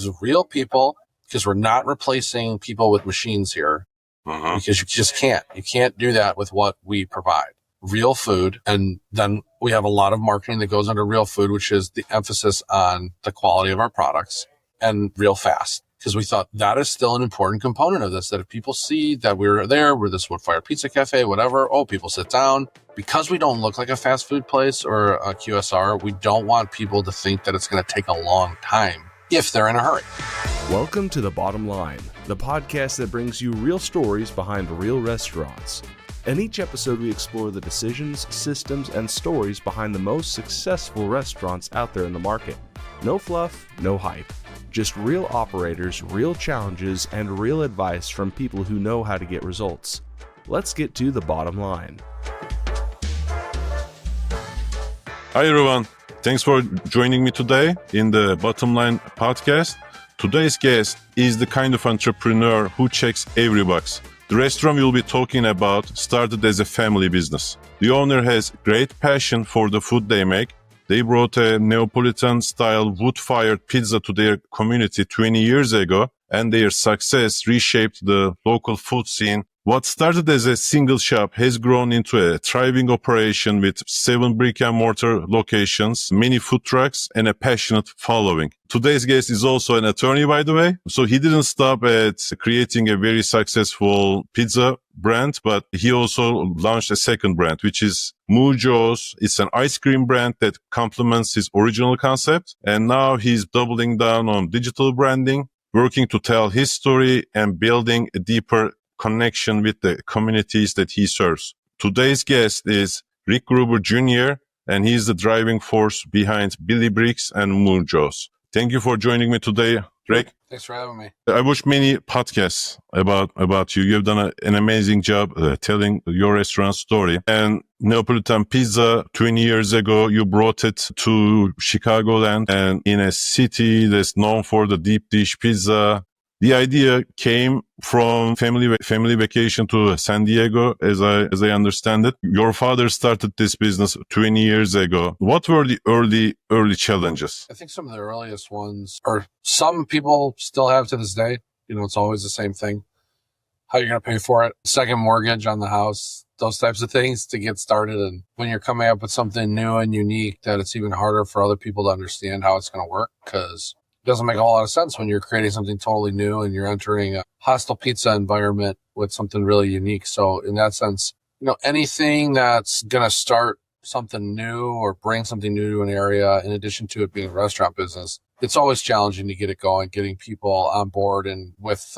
is real people, because we're not replacing people with machines here, because you just can't. You can't do that with what we provide. Real food. And then we have a lot of marketing that goes under real food, which is the emphasis on the quality of our products, and real fast. Because we thought that is still an important component of this, that if people see that we're this wood-fired pizza cafe, whatever, people sit down. Because we don't look like a fast food place or a QSR, we don't want people to think that it's going to take a long time if they're in a hurry. Welcome to The Bottom Line, the podcast that brings you real stories behind real restaurants. In each episode, we explore the decisions, systems, and stories behind the most successful restaurants out there in the market. No fluff, no hype. Just real operators, real challenges, and real advice from people who know how to get results. Let's get to the bottom line. Hi everyone, thanks for joining me today in the Bottom Line podcast. Today's guest is the kind of entrepreneur who checks every box. The restaurant we'll be talking about started as a family business. The owner has great passion for the food they make. They brought a Neapolitan-style wood-fired pizza to their community 20 years ago, and their success reshaped the local food scene. What started as a single shop has grown into a thriving operation with 7 brick-and-mortar locations, many food trucks, and a passionate following. Today's guest is also an attorney, by the way. So he didn't stop at creating a very successful pizza brand, but he also launched a second brand, which is Moo Joe's. It's an ice cream brand that complements his original concept. And now he's doubling down on digital branding, working to tell his story and building a deeper connection with the communities that he serves. Today's guest is Ric Gruber Jr., and he's the driving force behind Billy Bricks and Moo Joe's. Thank you for joining me today, Ric. Thanks for having me. I watched many podcasts about you. You've done an amazing job telling your restaurant story. And Neapolitan pizza, 20 years ago, you brought it to Chicagoland, and in a city that's known for the deep dish pizza. The idea came from family vacation to San Diego, as I understand it. Your father started this business 20 years ago. What were the early challenges? I think some of the earliest ones, or some people still have to this day, it's always the same thing. How you're going to pay for it, second mortgage on the house, those types of things to get started. And when you're coming up with something new and unique, that it's even harder for other people to understand how it's going to work, because it doesn't make a whole lot of sense when you're creating something totally new and you're entering a hostile pizza environment with something really unique. So in that sense, anything that's going to start something new or bring something new to an area, in addition to it being a restaurant business, it's always challenging to get it going, getting people on board and with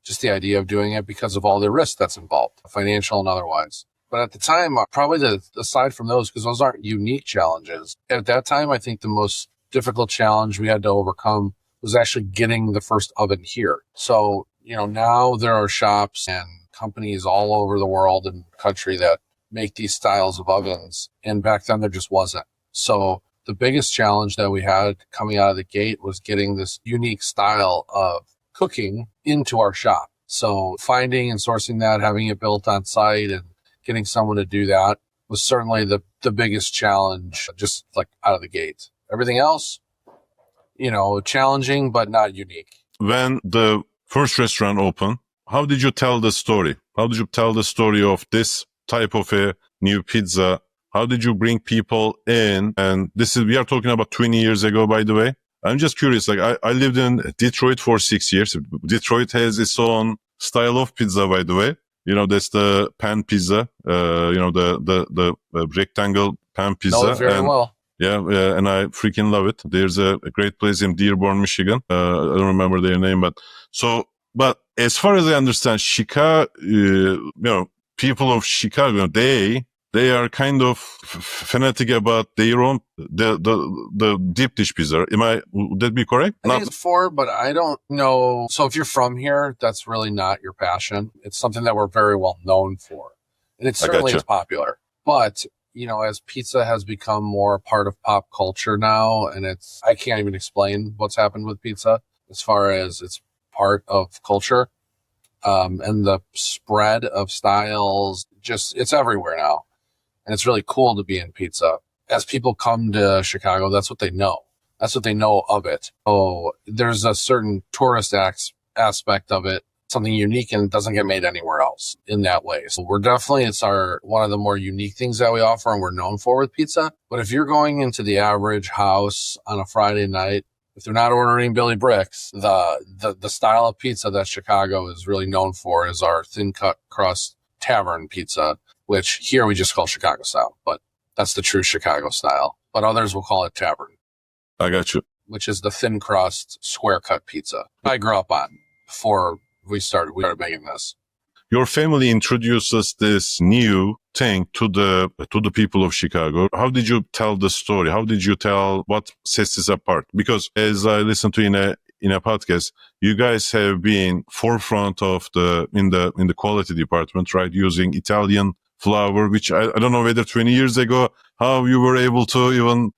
just the idea of doing it, because of all the risk that's involved, financial and otherwise. But at the time, probably aside from those, because those aren't unique challenges, at that time, I think the most difficult challenge we had to overcome was actually getting the first oven here. So, now there are shops and companies all over the world and country that make these styles of ovens. And back then there just wasn't. So the biggest challenge that we had coming out of the gate was getting this unique style of cooking into our shop. So finding and sourcing that, having it built on site and getting someone to do that was certainly the biggest challenge, just like out of the gate. Everything else, challenging, but not unique. When the first restaurant opened, how did you tell the story? How did you tell the story of this type of a new pizza? How did you bring people in? And we are talking about 20 years ago, by the way. I'm just curious, I lived in Detroit for 6 years. Detroit has its own style of pizza, by the way. That's the pan pizza, the rectangle pan pizza. Know it very well. Yeah, and I freaking love it. There's a great place in Dearborn, Michigan. I don't remember their name, but as far as I understand, Chicago, people of Chicago, they are kind of fanatic about their own the deep dish pizza. Would that be correct? I think it's but I don't know. So if you're from here, that's really not your passion. It's something that we're very well known for, and it certainly is popular. But as pizza has become more a part of pop culture now, and I can't even explain what's happened with pizza as far as it's part of culture, and the spread of styles, it's everywhere now. And it's really cool to be in pizza. As people come to Chicago, that's what they know. That's what they know of it. Oh, there's a certain tourist aspect of it, something unique, and it doesn't get made anywhere else in that way. So it's one of the more unique things that we offer and we're known for with pizza. But if you're going into the average house on a Friday night, if they're not ordering Billy Bricks, the style of pizza that Chicago is really known for is our thin cut crust tavern pizza, which here we just call Chicago style, but that's the true Chicago style. But others will call it tavern. I got you. Which is the thin crust square cut pizza I grew up on before we started making this. Your family introduces this new thing to the people of Chicago. How did you tell the story? How did you tell what sets this apart? Because as I listened to in a podcast, you guys have been forefront of in the quality department, right? Using Italian flour, which I don't know whether 20 years ago, how you were able to even,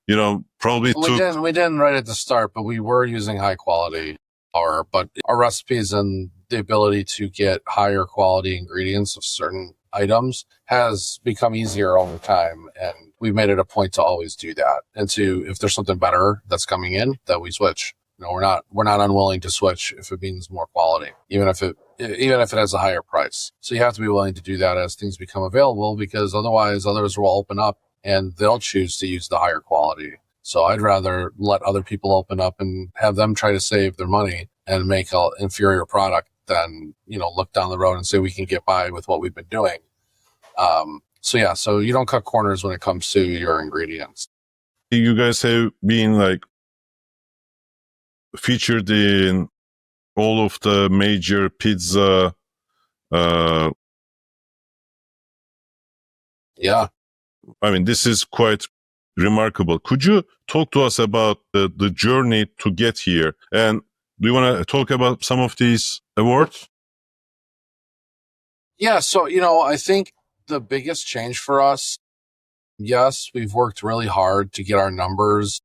probably we didn't right at the start, but we were using high quality flour, but our recipes and the ability to get higher quality ingredients of certain items has become easier over time. And we've made it a point to always do that. And if there's something better that's coming in, that we switch. We're not unwilling to switch if it means more quality, even if it has a higher price. So you have to be willing to do that as things become available, because otherwise others will open up and they'll choose to use the higher quality. So I'd rather let other people open up and have them try to save their money and make an inferior product than, look down the road and say we can get by with what we've been doing. So you don't cut corners when it comes to your ingredients. You guys have been featured in all of the major pizza. Yeah. I mean, this is quite remarkable. Could you talk to us about the journey to get here? And do you want to talk about some of these awards? Yeah. So, I think the biggest change for us, yes, we've worked really hard to get our numbers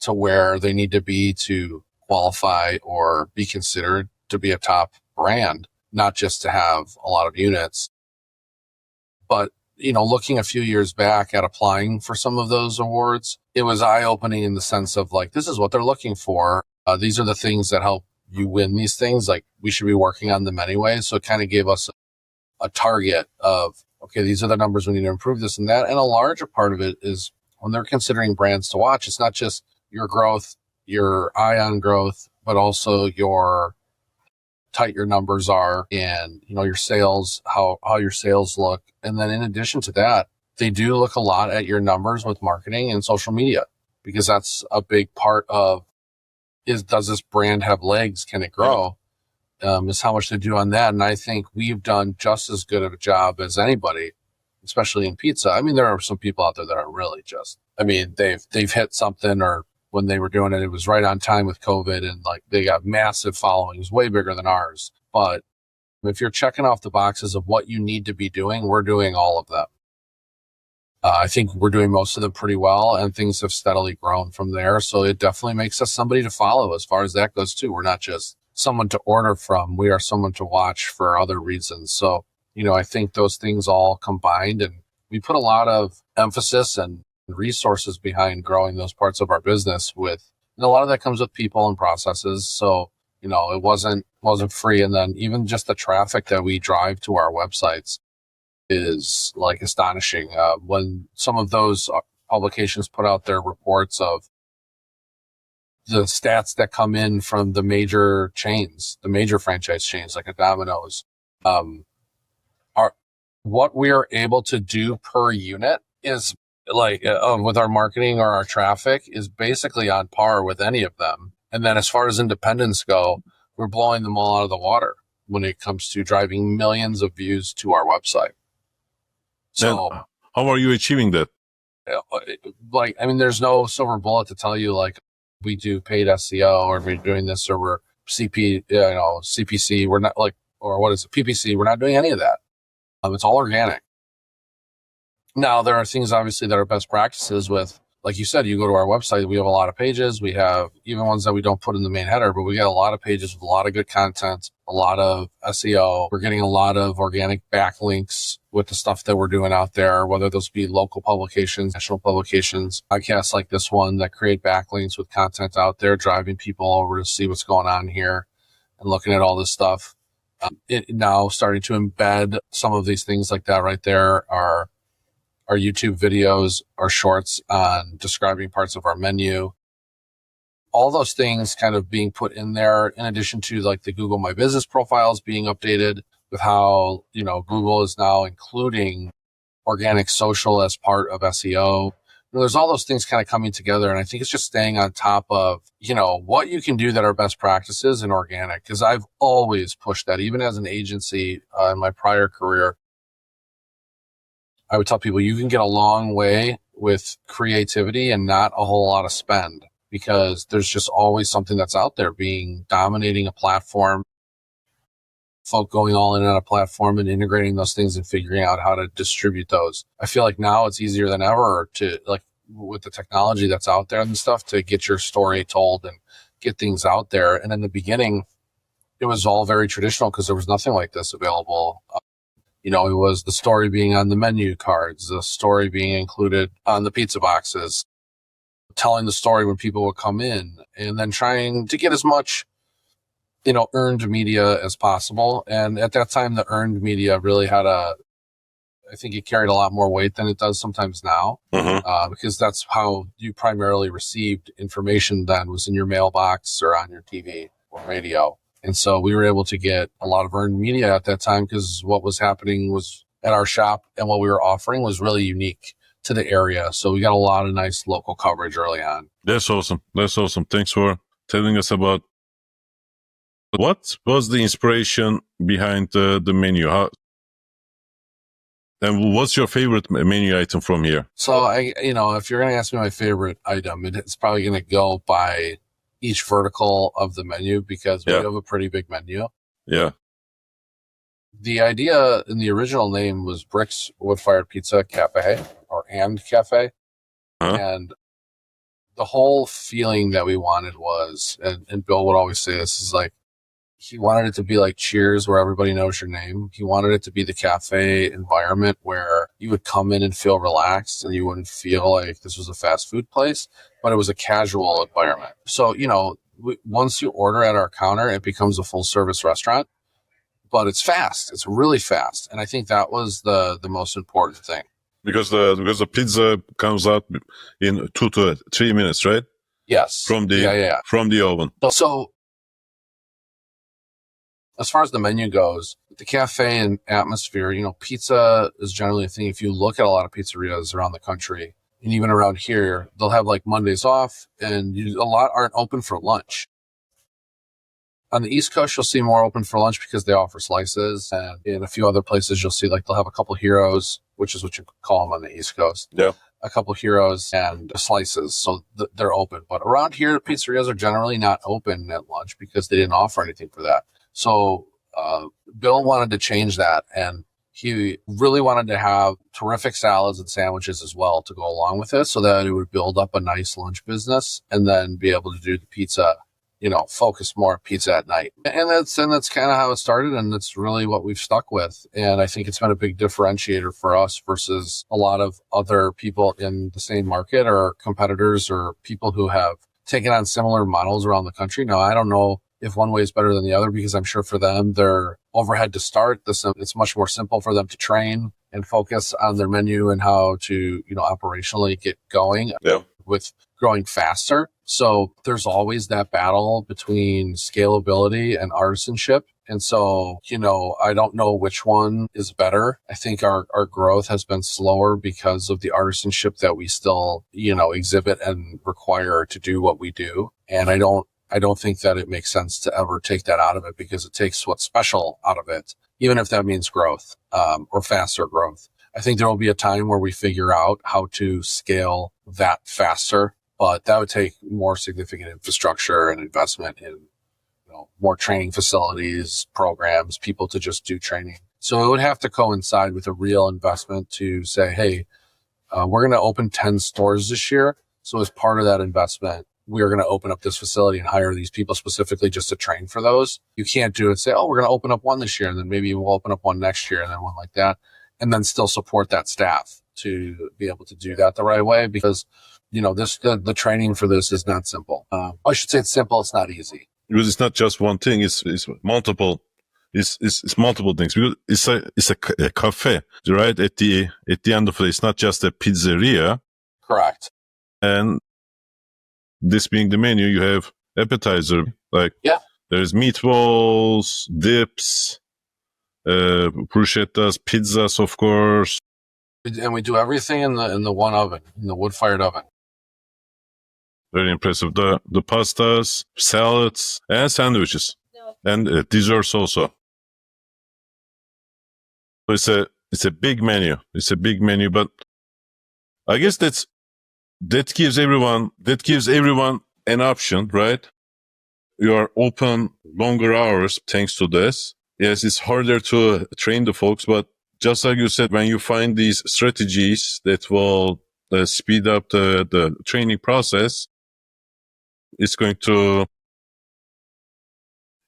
to where they need to be to qualify or be considered to be a top brand, not just to have a lot of units. But, looking a few years back at applying for some of those awards, it was eye-opening in the sense of this is what they're looking for. These are the things that help you win these things. We should be working on them anyway. So it kind of gave us a target of, okay, these are the numbers we need to improve this and that. And a larger part of it is when they're considering brands to watch, it's not just your growth, your eye on growth, but also your tight your numbers are and, your sales, how your sales look. And then in addition to that, they do look a lot at your numbers with marketing and social media, because that's a big part of does this brand have legs? Can it grow? Is how much they do on that. And I think we've done just as good of a job as anybody, especially in pizza. I mean, there are some people out there that are really they've hit something, or when they were doing it, it was right on time with COVID, and they got massive followings, way bigger than ours. But if you're checking off the boxes of what you need to be doing, we're doing all of them. I think we're doing most of them pretty well, and things have steadily grown from there. So it definitely makes us somebody to follow as far as that goes too. We're not just someone to order from. We are someone to watch for other reasons. So, I think those things all combined, and we put a lot of emphasis and resources behind growing those parts of our business and a lot of that comes with people and processes. So, it wasn't free. And then even just the traffic that we drive to our websites is astonishing. When some of those publications put out their reports of the stats that come in from the major chains, the major franchise chains like a Domino's, what we are able to do per unit is with our marketing or our traffic is basically on par with any of them. And then as far as independents go, we're blowing them all out of the water when it comes to driving millions of views to our website. So and how are you achieving that? There's no silver bullet to tell you we do paid SEO or we're doing this or we're CPC. We're not or what is it? PPC. We're not doing any of that. It's all organic. Now there are things obviously that are best practices with like you said, you go to our website, we have a lot of pages. We have even ones that we don't put in the main header, but we got a lot of pages with a lot of good content, a lot of SEO. We're getting a lot of organic backlinks with the stuff that we're doing out there, whether those be local publications, national publications, podcasts like this one that create backlinks with content out there, driving people over to see what's going on here and looking at all this stuff. Now starting to embed some of these things like that right there are our YouTube videos, our shorts on describing parts of our menu. All those things kind of being put in there, in addition to like the Google My Business profiles being updated with how, Google is now including organic social as part of SEO. There's all those things kind of coming together. And I think it's just staying on top of, what you can do that are best practices in organic. Because I've always pushed that, even as an agency in my prior career. I would tell people you can get a long way with creativity and not a whole lot of spend, because there's just always something that's out there dominating a platform, folk going all in on a platform and integrating those things and figuring out how to distribute those. I feel like now it's easier than ever to, like, with the technology that's out there and stuff, to get your story told and get things out there. And in the beginning, it was all very traditional because there was nothing like this available. It was the story being on the menu cards, the story being included on the pizza boxes, telling the story when people would come in, and then trying to get as much, earned media as possible. And at that time, the earned media really I think it carried a lot more weight than it does sometimes now, because that's how you primarily received information then, was in your mailbox or on your TV or radio. And so we were able to get a lot of earned media at that time because what was happening was at our shop and what we were offering was really unique to the area. So we got a lot of nice local coverage early on. That's awesome. Thanks for telling us about what was the inspiration behind the menu. And what's your favorite menu item from here? So if you're going to ask me my favorite item, it's probably going to go by each vertical of the menu, because we have a pretty big menu. Yeah. The idea in the original name was Brick's Wood-Fired Pizza Cafe, and Cafe. And the whole feeling that we wanted was, and Bill would always say this, is like, he wanted it to be like Cheers, where everybody knows your name. He wanted it to be the cafe environment where you would come in and feel relaxed and you wouldn't feel like this was a fast food place, but it was a casual environment. So, once you order at our counter, it becomes a full service restaurant, but it's fast. It's really fast. And I think that was the most important thing. Because the pizza comes out in 2 to 3 minutes, right? Yes. From the oven. So as far as the menu goes, the cafe and atmosphere, pizza is generally a thing. If you look at a lot of pizzerias around the country, and even around here, they'll have like Mondays off, and a lot aren't open for lunch. On the East Coast, you'll see more open for lunch because they offer slices. And in a few other places, you'll see like they'll have a couple heroes, which is what you call them on the East Coast. Yeah. A couple heroes and slices. So they're open. But around here, pizzerias are generally not open at lunch because they didn't offer anything for that. So Bill wanted to change that, and he really wanted to have terrific salads and sandwiches as well to go along with it, so that it would build up a nice lunch business and then be able to do the pizza, focus more on pizza at night. And that's kind of how it started, and that's really what we've stuck with. And I think it's been a big differentiator for us versus a lot of other people in the same market or competitors or people who have taken on similar models around the country. Now, I don't know if one way is better than the other, because I'm sure for them, their overhead to start, it's much more simple for them to train and focus on their menu and how to, operationally get going with growing faster. So there's always that battle between scalability and artisanship. And so, I don't know which one is better. I think our growth has been slower because of the artisanship that we still, exhibit and require to do what we do. And I don't think that it makes sense to ever take that out of it, because it takes what's special out of it, even if that means growth, or faster growth. I think there will be a time where we figure out how to scale that faster, but that would take more significant infrastructure and investment in, more training facilities, programs, people to just do training. So it would have to coincide with a real investment to say, hey, we're going to open 10 stores this year. So as part of that investment, we are going to open up this facility and hire these people specifically just to train for those. You can't do it, say, oh, we're going to open up one this year, and then maybe we'll open up one next year and then one like that, and then still support that staff to be able to do that the right way, because, the training for this is not simple. I should say it's simple. It's not easy. Because it's not just one thing. It's multiple. It's multiple things. Because it's a cafe, right? At the end of it, it's not just a pizzeria. Correct. And this being the menu, you have appetizer, there's meatballs, dips, bruschettas, pizzas, of course. And we do everything in the one oven, in the wood-fired oven. Very impressive. The pastas, salads, and sandwiches, and desserts also. So it's a big menu. It's a big menu, but I guess that gives everyone an option, right? You are open longer hours thanks to this. Yes, it's harder to train the folks, but just like you said, when you find these strategies that will speed up the training process, it's going to,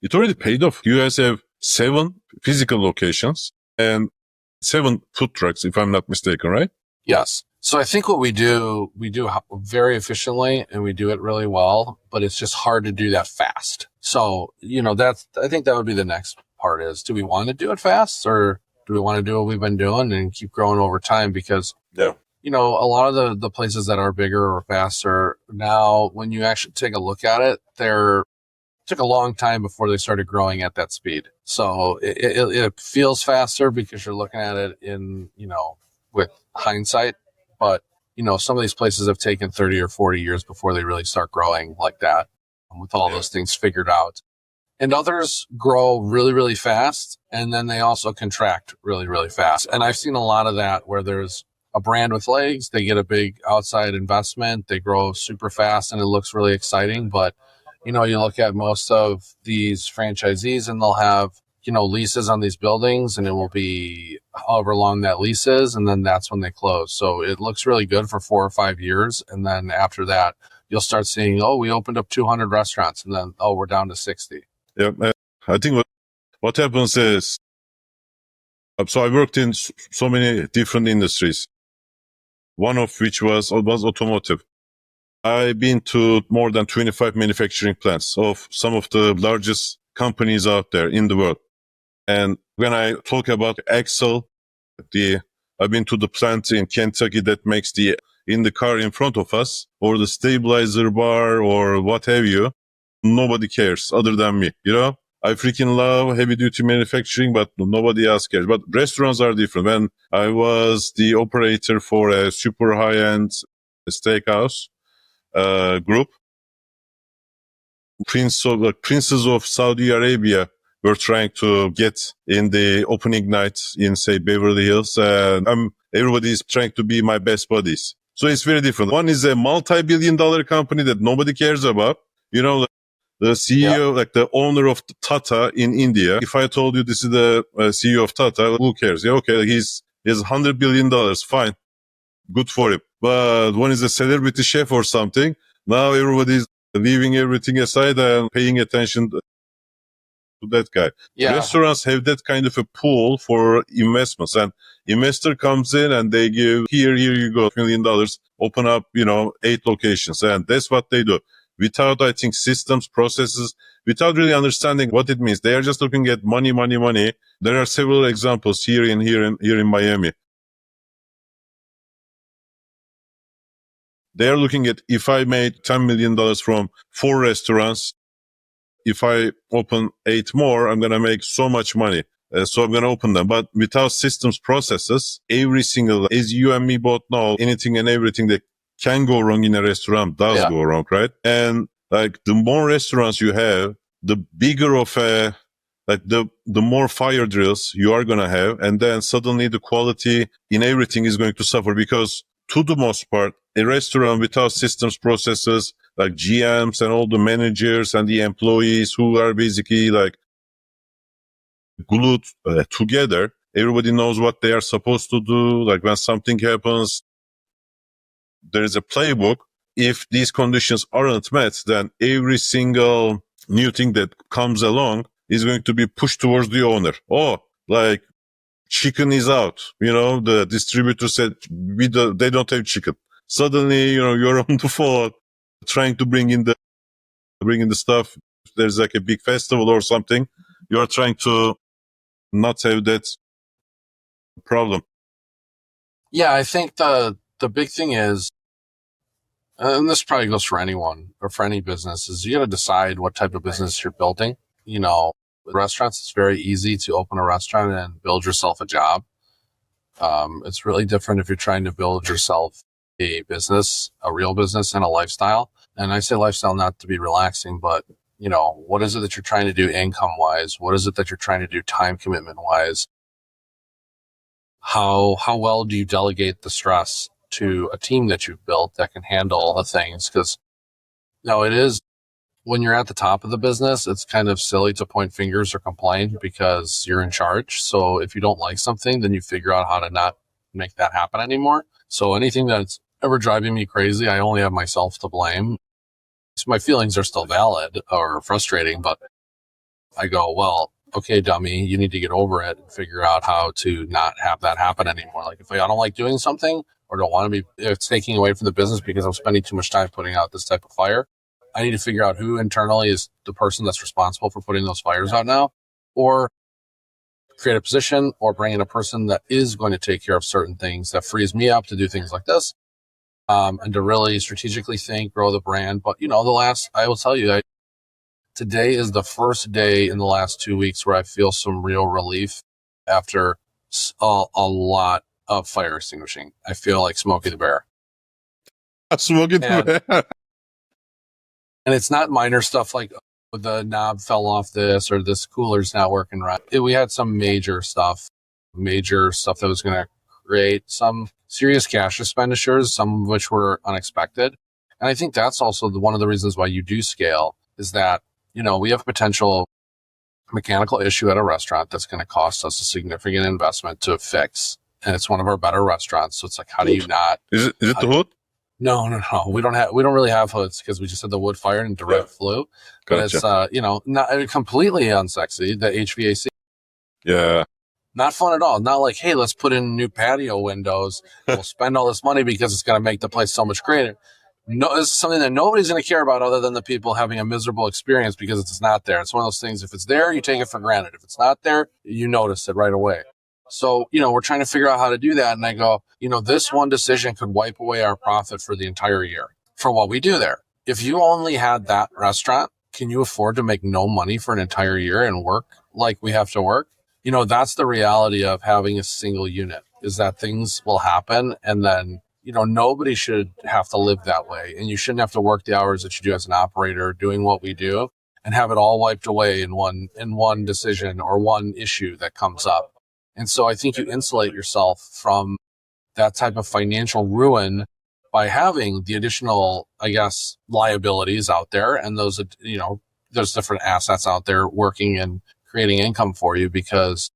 it already paid off. You guys have 7 physical locations and 7 food trucks, if I'm not mistaken, right? Yes. So I think what we do very efficiently and we do it really well, but it's just hard to do that fast. So, I think that would be the next part is, do we want to do it fast, or do we want to do what we've been doing and keep growing over time? Because, a lot of the places that are bigger or faster now, when you actually take a look at it, it took a long time before they started growing at that speed. So it feels faster because you're looking at it in, with hindsight. But, some of these places have taken 30 or 40 years before they really start growing like that, with all those things figured out. And others grow really, really fast, and then they also contract really, really fast. And I've seen a lot of that where there's a brand with legs, they get a big outside investment, they grow super fast, and it looks really exciting. But, you look at most of these franchisees and they'll have, leases on these buildings, and it will be however long that lease is, and then that's when they close. So it looks really good for 4 or 5 years. And then after that, you'll start seeing, we opened up 200 restaurants, and then, we're down to 60. Yeah. I think what happens is, so I worked in so many different industries, one of which was automotive. I've been to more than 25 manufacturing plants of some of the largest companies out there in the world. And when I talk about axle, I've been to the plant in Kentucky that makes in the car in front of us, or the stabilizer bar or what have you. Nobody cares other than me, I freaking love heavy duty manufacturing, but nobody else cares. But restaurants are different. When I was the operator for a super high-end steakhouse group, princes of Saudi Arabia were trying to get in the opening night in, say, Beverly Hills. Everybody is trying to be my best buddies. So it's very different. One is a multi-billion-dollar company that nobody cares about. The CEO, like the owner of Tata in India. If I told you this is the CEO of Tata, who cares? Yeah, okay, he's $100 billion. Fine. Good for him. But one is a celebrity chef or something. Now everybody's leaving everything aside and paying attention to that guy. Yeah. Restaurants have that kind of a pool for investments, and investor comes in and they give, here you go, $1 million, open up, 8 locations. And that's what they do. Without, I think, systems, processes, without really understanding what it means. They are just looking at money. There are several examples here in Miami. They are looking at, if I made $10 million from 4 restaurants, if I open 8 more, I'm going to make so much money. So I'm going to open them. But without systems, processes, every single, as you and me both know, anything and everything that can go wrong in a restaurant does go wrong, right? And like the more restaurants you have, the bigger of the more fire drills you are going to have. And then suddenly the quality in everything is going to suffer, because to the most part, a restaurant without systems, processes, like GMs and all the managers and the employees who are basically like glued together, everybody knows what they are supposed to do. Like when something happens, there is a playbook, if these conditions aren't met, then every single new thing that comes along is going to be pushed towards the owner. Oh, like chicken is out. The distributor said they don't have chicken. Suddenly, you're on the phone trying to bring in the stuff. If there's like a big festival or something, you're trying to not have that problem. Yeah, I think the big thing is, and this probably goes for anyone or for any business, is you got to decide what type of business you're building. Restaurants, it's very easy to open a restaurant and build yourself a job. It's really different if you're trying to build yourself a business, a real business, and a lifestyle. And I say lifestyle not to be relaxing, but what is it that you're trying to do income wise? What is it that you're trying to do time commitment wise? How well do you delegate the stress to a team that you've built that can handle all the things? Because it is, when you're at the top of the business, it's kind of silly to point fingers or complain because you're in charge. So if you don't like something, then you figure out how to not make that happen anymore. So anything that's ever driving me crazy, I only have myself to blame. So my feelings are still valid or frustrating, but I go, well, okay, dummy, you need to get over it and figure out how to not have that happen anymore. Like if I don't like doing something or don't want to be, it's taking away from the business because I'm spending too much time putting out this type of fire, I need to figure out who internally is the person that's responsible for putting those fires out now, or create a position or bring in a person that is going to take care of certain things that frees me up to do things like this. And to really strategically think, grow the brand. But, I will tell you, today is the first day in the last 2 weeks where I feel some real relief after a lot of fire extinguishing. I feel like Smokey the Bear. Smokey the Bear. And it's not minor stuff like the knob fell off this or this cooler's not working right. We had some major stuff that was going to create some serious cash expenditures, some of which were unexpected. And I think that's also one of the reasons why you do scale is that, we have a potential mechanical issue at a restaurant that's going to cost us a significant investment to fix. And it's one of our better restaurants. So it's like, how do you not? Is it the hood? No. We don't really have hoods because we just had the wood fire and direct flue. But Gotcha. it's, not completely unsexy, the HVAC. Yeah. Not fun at all. Not like, hey, let's put in new patio windows. We'll spend all this money because it's going to make the place so much greater. No, it's something that nobody's going to care about other than the people having a miserable experience because it's not there. It's one of those things. If it's there, you take it for granted. If it's not there, you notice it right away. So, we're trying to figure out how to do that. And I go, this one decision could wipe away our profit for the entire year for what we do there. If you only had that restaurant, can you afford to make no money for an entire year and work like we have to work? That's the reality of having a single unit, is that things will happen. And then, nobody should have to live that way. And you shouldn't have to work the hours that you do as an operator doing what we do and have it all wiped away in one decision or one issue that comes up. And so I think you insulate yourself from that type of financial ruin by having the additional, liabilities out there. And those, there's different assets out there working and creating income for you, because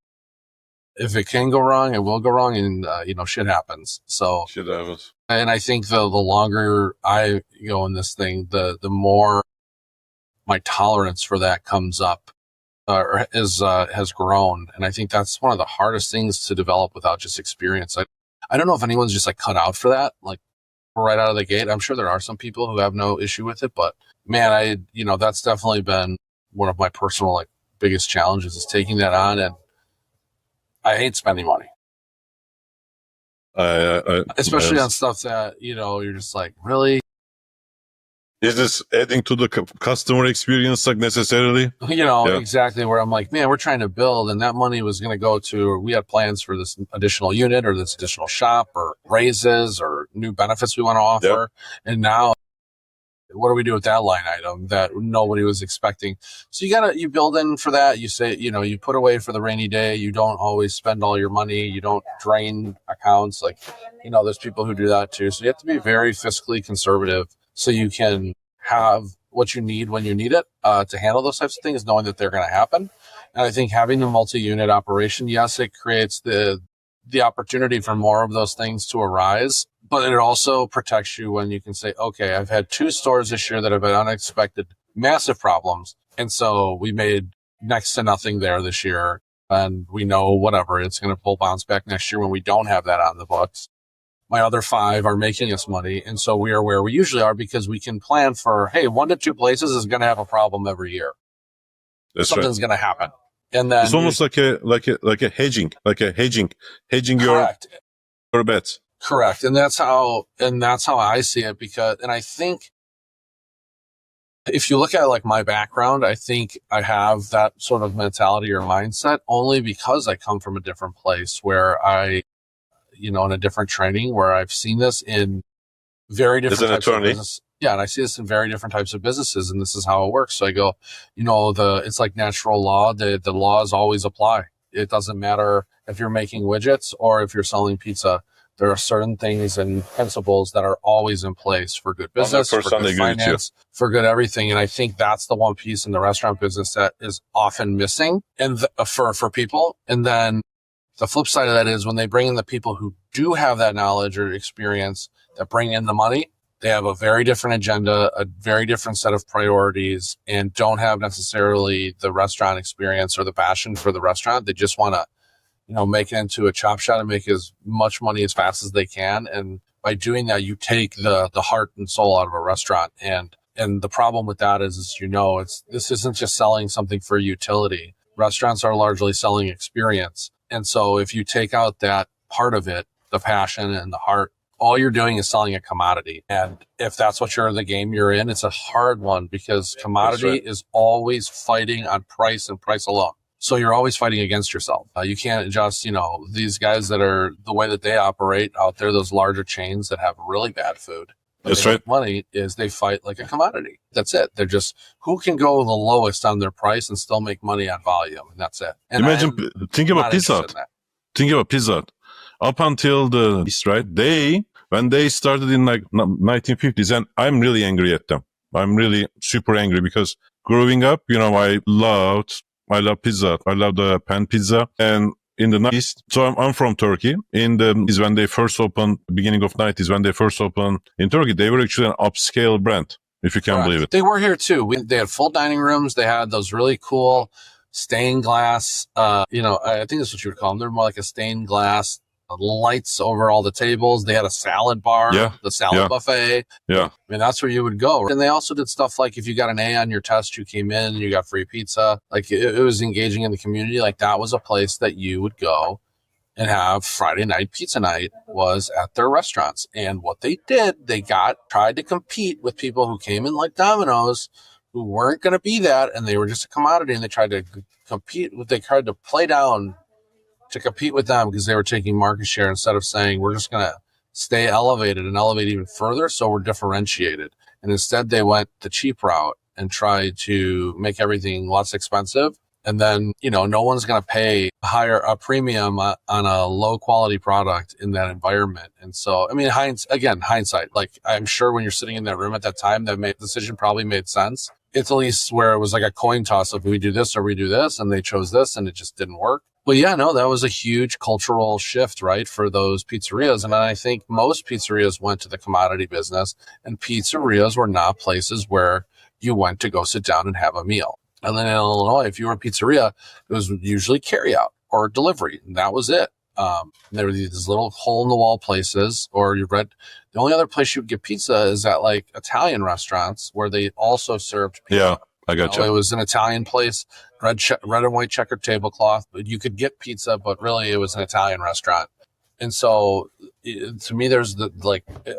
if it can go wrong, it will go wrong, and shit happens. So Shit happens. And I think the longer I go in this thing, the more my tolerance for that comes up or has grown. And I think that's one of the hardest things to develop without just experience. I don't know if anyone's just cut out for that, like right out of the gate. I'm sure there are some people who have no issue with it, but man, that's definitely been one of my personal biggest challenges, is taking that on. And I hate spending money, especially on stuff that, you're just like, really? Is this adding to the customer experience necessarily? Exactly, where I'm like, man, we're trying to build, and that money was going to go to, we had plans for this additional unit or this additional shop or raises or new benefits we want to offer. Yep. And now, what do we do with that line item that nobody was expecting? So you build in for that. You say, you put away for the rainy day. You don't always spend all your money. You don't drain accounts. There's people who do that too. So you have to be very fiscally conservative so you can have what you need when you need it to handle those types of things, knowing that they're going to happen. And I think having the multi-unit operation, yes, it creates the opportunity for more of those things to arise. But it also protects you when you can say, okay, I've had 2 stores this year that have had unexpected massive problems. And so we made next to nothing there this year. And we know whatever, it's going to bounce back next year when we don't have that on the books. My other 5 are making us money. And so we are where we usually are because we can plan for, hey, 1 to 2 places is going to have a problem every year. That's Something's right. going to happen. And then It's almost like a hedging correct. your bets. Correct. And that's how I see it and I think if you look at like my background, I think I have that sort of mentality or mindset only because I come from a different place where in a different training where I've seen this in very different types of business. Yeah. And I see this in very different types of businesses, and this is how it works. So I go, it's like natural law. The laws always apply. It doesn't matter if you're making widgets or if you're selling pizza. There are certain things and principles that are always in place for good business, for good finance, for good everything. And I think that's the one piece in the restaurant business that is often missing for people. And then the flip side of that is when they bring in the people who do have that knowledge or experience that bring in the money, they have a very different agenda, a very different set of priorities, and don't have necessarily the restaurant experience or the passion for the restaurant. They just want to make it into a chop shop and make as much money as fast as they can. And by doing that, you take the heart and soul out of a restaurant. And the problem with that is this isn't just selling something for utility. Restaurants are largely selling experience. And so if you take out that part of it, the passion and the heart, all you're doing is selling a commodity. And if that's the game you're in, it's a hard one because commodity is always fighting on price and price alone. So you're always fighting against yourself. You can't just, these guys that are the way that they operate out there, those larger chains that have really bad food. That's right. Money is they fight like a commodity. That's it. They're just who can go the lowest on their price and still make money on volume. And that's it. And think about Pizza Hut. Think about Pizza Hut. Up until when they started in like 1950s, and I'm really angry at them. I'm really super angry because growing up, I love Pizza Hut. I love the pan pizza. And in the 90s, so I'm from Turkey. When they first opened, beginning of 90s, when they first opened in Turkey, they were actually an upscale brand, if you can believe it. They were here too. They had full dining rooms. They had those really cool stained glass, I think that's what you would call them. They're more like a stained glass lights over all the tables. They had a salad bar, the salad buffet. Yeah. I mean, that's where you would go. And they also did stuff like if you got an A on your test, you came in and you got free pizza. Like it was engaging in the community. Like that was a place that you would go and have Friday night pizza night was at their restaurants. And what they did, they tried to compete with people who came in like Domino's who weren't going to be that. And they were just a commodity, and they tried to play down to compete with them because they were taking market share instead of saying, we're just going to stay elevated and elevate even further. So we're differentiated. And instead they went the cheap route and tried to make everything less expensive. And then, no one's going to pay a premium on a low quality product in that environment. And so, I mean, hindsight, like I'm sure when you're sitting in that room at that time, that decision probably made sense. It's at least where it was like a coin toss of we do this or we do this, and they chose this and it just didn't work. Well, that was a huge cultural shift, right, for those pizzerias. And I think most pizzerias went to the commodity business, and pizzerias were not places where you went to go sit down and have a meal. And then in Illinois, if you were a pizzeria, it was usually carryout or delivery, and that was it. There were these little hole-in-the-wall places, or the only other place you would get pizza is at like Italian restaurants where they also served pizza. Yeah, I got you. It was an Italian place, red and white checkered tablecloth. But you could get pizza, but really it was an Italian restaurant. And so to me, there's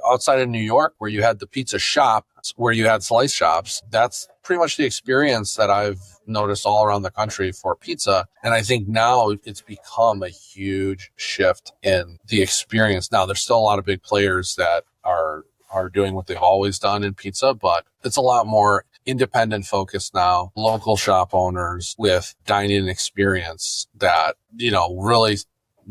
outside of New York where you had the pizza shop, where you had slice shops. That's pretty much the experience that I've noticed all around the country for pizza. And I think now it's become a huge shift in the experience. Now, there's still a lot of big players that are doing what they've always done in pizza, but it's a lot more independent focused now, local shop owners with dining experience that, really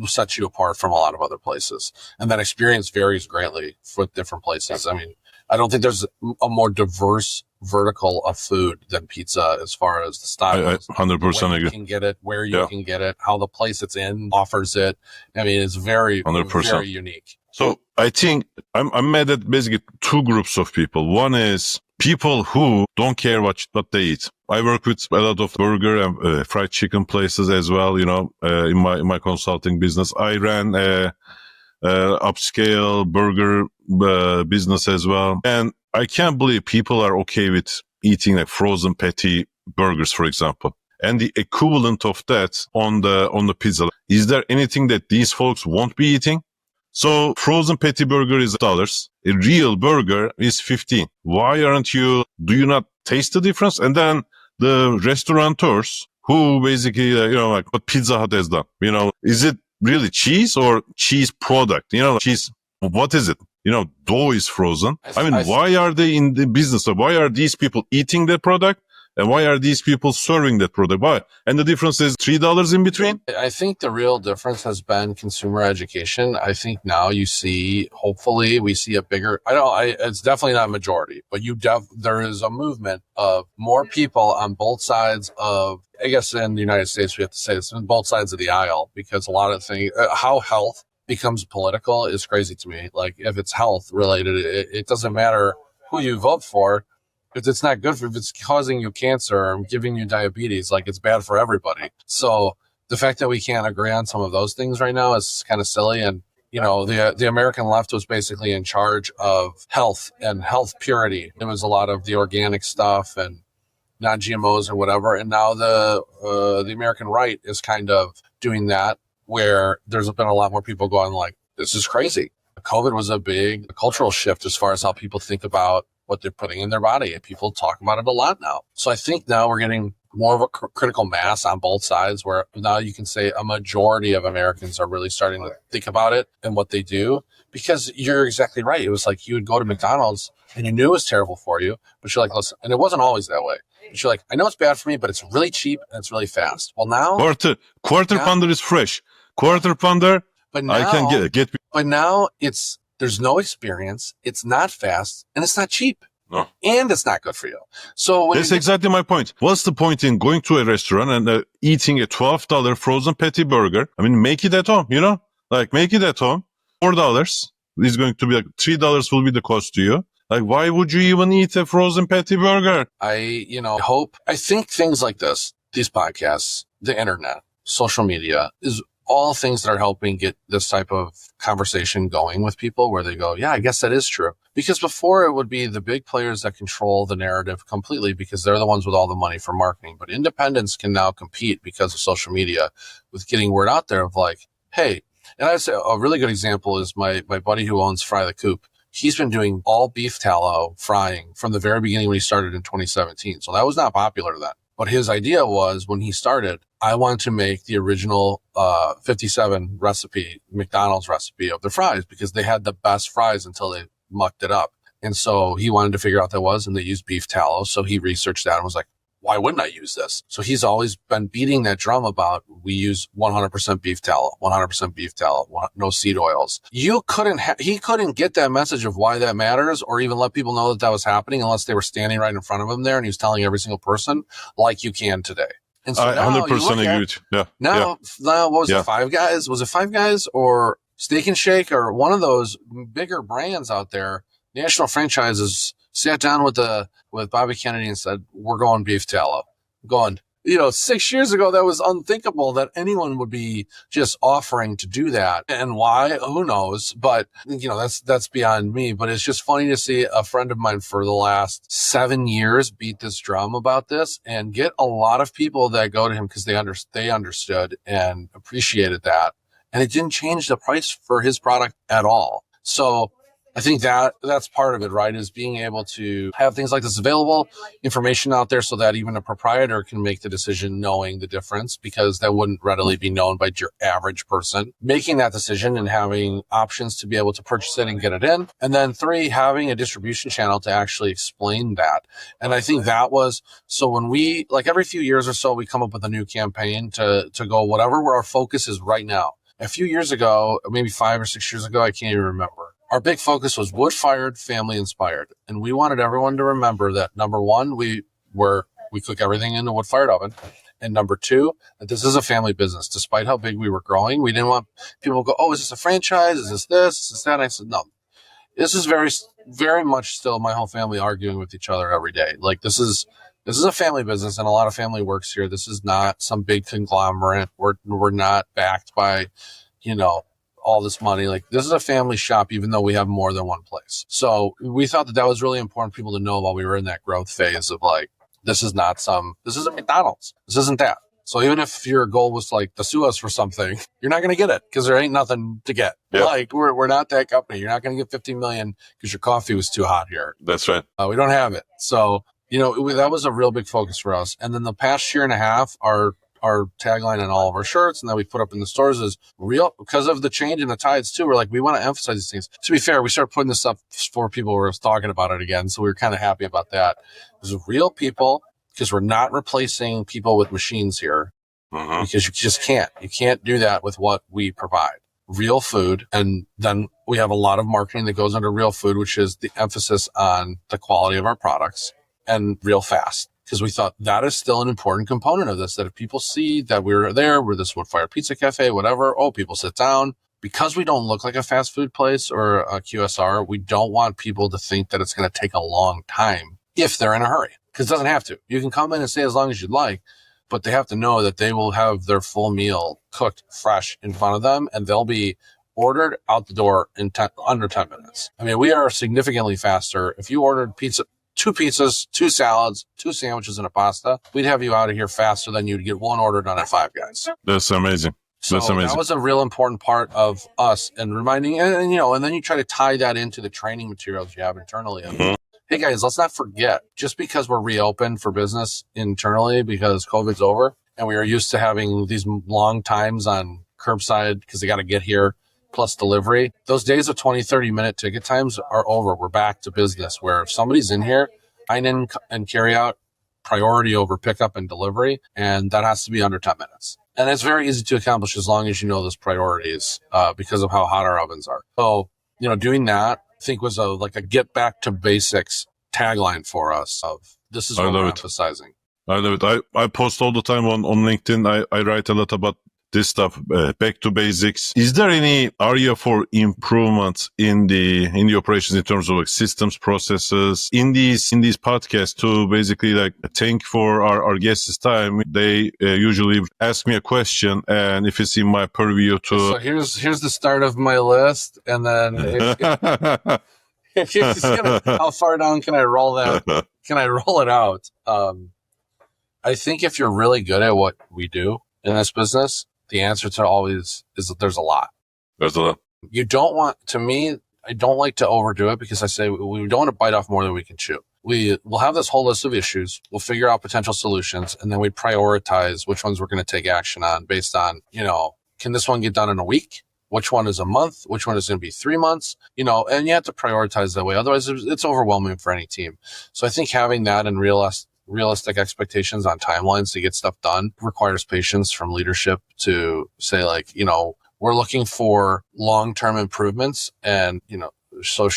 sets you apart from a lot of other places. And that experience varies greatly for different places. I mean, I don't think there's a more diverse vertical of food than pizza as far as the style. I 100% agree. You can get it, where you can get it, how the place it's in offers it. I mean, it's very, 100%. Very unique. So I think I'm mad at basically two groups of people. One is people who don't care what they eat. I work with a lot of burger and fried chicken places as well. You know, in my consulting business, I ran a upscale burger business as well, and I can't believe people are okay with eating like frozen patty burgers, for example, and the equivalent of that on the pizza. Is there anything that these folks won't be eating? So frozen patty burger is $. A real burger is 15. Why do you not taste the difference? And then the restaurateurs who basically, like what Pizza Hut has done, is it really cheese or cheese product? Cheese, what is it? Dough is frozen. Why are they in the business? Why are these people eating that product? And why are these people serving that product? Why? And the difference is $3 in between? I think the real difference has been consumer education. I think now hopefully we see a bigger, it's definitely not a majority, but there is a movement of more people on both sides of, I guess in the United States, we have to say this, on both sides of the aisle, because a lot of things, how health becomes political is crazy to me. Like if it's health related, it doesn't matter who you vote for. If it's not good if it's causing you cancer or giving you diabetes, like it's bad for everybody. So the fact that we can't agree on some of those things right now is kind of silly. And, the American left was basically in charge of health and health purity. It was a lot of the organic stuff and non-GMOs or whatever. And now the American right is kind of doing that, where there's been a lot more people going like, this is crazy. COVID was a big cultural shift as far as how people think about what they're putting in their body. And people talk about it a lot now. So I think now we're getting more of a critical mass on both sides, where now you can say a majority of Americans are really starting to think about it and what they do. Because you're exactly right. It was like you would go to McDonald's and you knew it was terrible for you, but you're like, listen, and it wasn't always that way. But you're like, I know it's bad for me, but it's really cheap and it's really fast. Well, now quarter pounder is fresh. Quarter pounder, but now, I can get. But now there's no experience. It's not fast and it's not cheap. No. And it's not good for you. So that's exactly my point. What's the point in going to a restaurant and eating a $12 frozen patty burger? Make it at home, make it at home. $4 is going to be like $3 will be the cost to you. Like, why would you even eat a frozen patty burger? I think things like this, these podcasts, the internet, social media is all things that are helping get this type of conversation going with people, where they go, yeah, I guess that is true. Because before it would be the big players that control the narrative completely because they're the ones with all the money for marketing. But independents can now compete because of social media with getting word out there of like, hey, and I'd say a really good example is my buddy who owns Fry the Coop. He's been doing all beef tallow frying from the very beginning when he started in 2017. So that was not popular then. But his idea was, when he started, I wanted to make the original 57 recipe, McDonald's recipe of the fries, because they had the best fries until they mucked it up. And so he wanted to figure out what that was, and they used beef tallow. So he researched that and was like, why wouldn't I use this? So he's always been beating that drum about, we use 100% beef tallow, 100% beef tallow, no seed oils. He couldn't get that message of why that matters, or even let people know that was happening, unless they were standing right in front of him there and he was telling every single person, like you can today. And so I 100% agree with you. Yeah. Now, what was it? Five Guys? Was it Five Guys or Steak and Shake or one of those bigger brands out there? National franchises sat down with Bobby Kennedy and said, we're going beef tallow. Going, 6 years ago, that was unthinkable that anyone would be just offering to do that. And why? Who knows? But, that's beyond me. But it's just funny to see a friend of mine for the last 7 years beat this drum about this and get a lot of people that go to him because they understood and appreciated that. And it didn't change the price for his product at all. So I think that's part of it, right? Is being able to have things like this available, information out there, so that even a proprietor can make the decision knowing the difference, because that wouldn't readily be known by your average person. Making that decision and having options to be able to purchase it and get it in. And then 3, having a distribution channel to actually explain that. And I think that was, so when we, like every few years or so, we come up with a new campaign to go whatever where our focus is right now. A few years ago, maybe 5 or 6 years ago, I can't even remember. our big focus was wood-fired, family-inspired. And we wanted everyone to remember that, number one, we cook everything in a wood-fired oven. And number two, that this is a family business. Despite how big we were growing, we didn't want people to go, oh, is this a franchise? Is this this? Is this that? And I said, no. This is very, very much still my whole family arguing with each other every day. Like, this is a family business, and a lot of family works here. This is not some big conglomerate. We're not backed by, all this money. Like, this is a family shop, even though we have more than one place. So we thought that was really important for people to know while we were in that growth phase of like, this isn't McDonald's. This isn't that. So even if your goal was like to sue us for something, you're not going to get it because there ain't nothing to get. Yep. Like, we're not that company. You're not going to get 50 million because your coffee was too hot here. That's right. We don't have it. So, that was a real big focus for us. And then the past year and a half, our tagline on all of our shirts and that we put up in the stores is real, because of the change in the tides too. We're like, we want to emphasize these things. To be fair, we started putting this up for people who were talking about it again. So we were kind of happy about that. It was real people, because we're not replacing people with machines here, because you just can't. You can't do that with what we provide. Real food. And then we have a lot of marketing that goes under real food, which is the emphasis on the quality of our products, and real fast. Because we thought that is still an important component of this, that if people see that we're this wood-fired pizza cafe, whatever, people sit down. Because we don't look like a fast food place or a QSR, we don't want people to think that it's going to take a long time if they're in a hurry. Because it doesn't have to. You can come in and stay as long as you'd like, but they have to know that they will have their full meal cooked fresh in front of them, and they'll be ordered out the door in under 10 minutes. I mean, we are significantly faster. If you ordered 2 pizzas, 2 salads, 2 sandwiches, and a pasta, we'd have you out of here faster than you'd get one order done at Five Guys. That's amazing. That's amazing. That was a real important part of us, and reminding, and then you try to tie that into the training materials you have internally. Hey guys, let's not forget, just because we're reopened for business internally because COVID's over and we are used to having these long times on curbside because they got to get here plus delivery, those days of 20, 30 minute ticket times are over. We're back to business where if somebody's in here, dine in and carry out, priority over pickup and delivery, and that has to be under 10 minutes. And it's very easy to accomplish as long as you know those priorities because of how hot our ovens are. So, doing that, I think was a get back to basics tagline for us of this is what we're emphasizing. I love it. I post all the time on LinkedIn. I write a lot about this stuff, back to basics. Is there any area for improvement in the operations in terms of systems, processes, in these podcasts to basically thank for our guests' time? They usually ask me a question, and if it's in my purview to... So here's the start of my list, and then how far down can I roll that? Can I roll it out? I think if you're really good at what we do in this business, the answer to always is that there's a lot. There's a lot. You don't want, to me, I don't like to overdo it because I say we don't want to bite off more than we can chew. We'll have this whole list of issues. We'll figure out potential solutions, and then we prioritize which ones we're going to take action on based on, can this one get done in a week? Which one is a month? Which one is going to be 3 months? And you have to prioritize that way. Otherwise, it's overwhelming for any team. So I think having that and realistic expectations on timelines to get stuff done requires patience from leadership to say we're looking for long-term improvements, and, so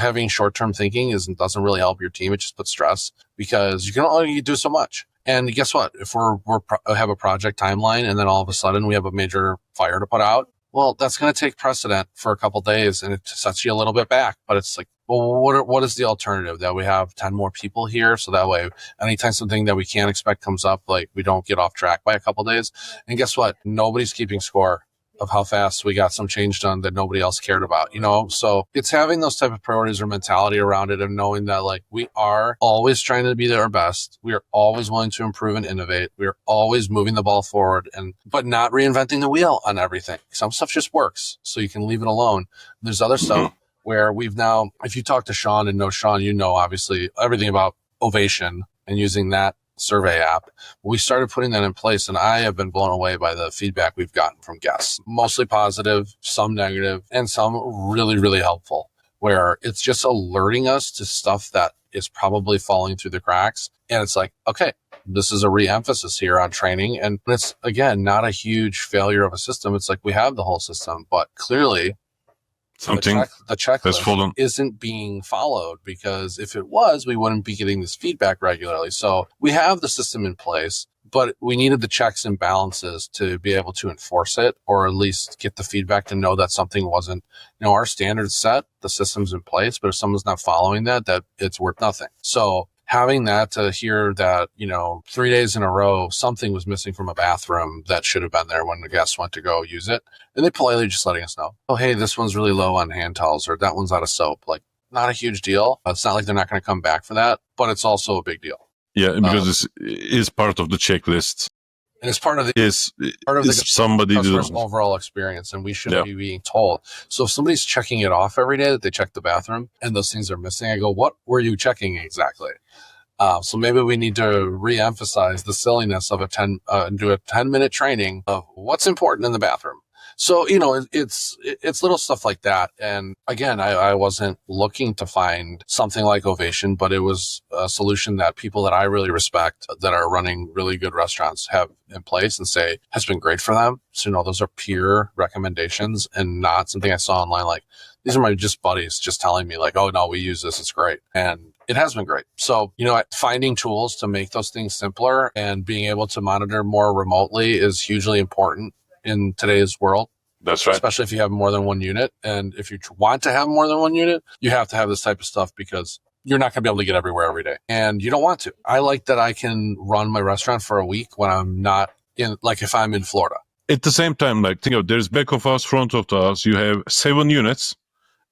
having short-term thinking doesn't really help your team. It just puts stress because you can only do so much. And guess what? If we have a project timeline and then all of a sudden we have a major fire to put out, well, that's going to take precedent for a couple of days, and it sets you a little bit back. But it's like, well, what is the alternative? That we have 10 more people here, so that way, anytime something that we can't expect comes up, we don't get off track by a couple of days. And guess what? Nobody's keeping score of how fast we got some change done that nobody else cared about, So it's having those type of priorities or mentality around it, and knowing that we are always trying to be our best. We are always willing to improve and innovate. We are always moving the ball forward, but not reinventing the wheel on everything. Some stuff just works, so you can leave it alone. There's other stuff where we've now, if you talk to Sean and know Sean, obviously everything about Ovation and using that survey app. We started putting that in place, and I have been blown away by the feedback we've gotten from guests. Mostly positive, some negative, and some really, really helpful, where it's just alerting us to stuff that is probably falling through the cracks. And it's like, okay, this is a re-emphasis here on training. And it's, again, not a huge failure of a system. It's like we have the whole system, but clearly Something the has checklist fallen. isn't being followed, because if it was, we wouldn't be getting this feedback regularly. So we have the system in place, but we needed the checks and balances to be able to enforce it, or at least get the feedback to know that something wasn't, our standards set, the system's in place, but if someone's not following that it's worth nothing. So having that to hear that, 3 days in a row, something was missing from a bathroom that should have been there when the guests went to go use it. And they politely just letting us know, oh, hey, this one's really low on hand towels, or that one's out of soap. Like, not a huge deal. It's not like they're not going to come back for that, but it's also a big deal. Yeah, because it is part of the checklist. And it's part of the somebody customer's overall experience, and we shouldn't be being told. So if somebody's checking it off every day that they check the bathroom and those things are missing, I go, what were you checking exactly? So maybe we need to re-emphasize the silliness of do a 10-minute training of what's important in the bathroom. So, it's little stuff like that. And again, I wasn't looking to find something like Ovation, but it was a solution that people that I really respect that are running really good restaurants have in place and say has been great for them. So, those are peer recommendations and not something I saw online. Like, these are my just buddies just telling me like, oh no, we use this. It's great. And it has been great. So, finding tools to make those things simpler and being able to monitor more remotely is hugely important in today's world. That's right. Especially if you have more than one unit. And if you want to have more than one unit, you have to have this type of stuff, because you're not going to be able to get everywhere every day. And you don't want to. I like that I can run my restaurant for a week when I'm not if I'm in Florida. At the same time, think of, there's back of house, front of the house. You have 7 units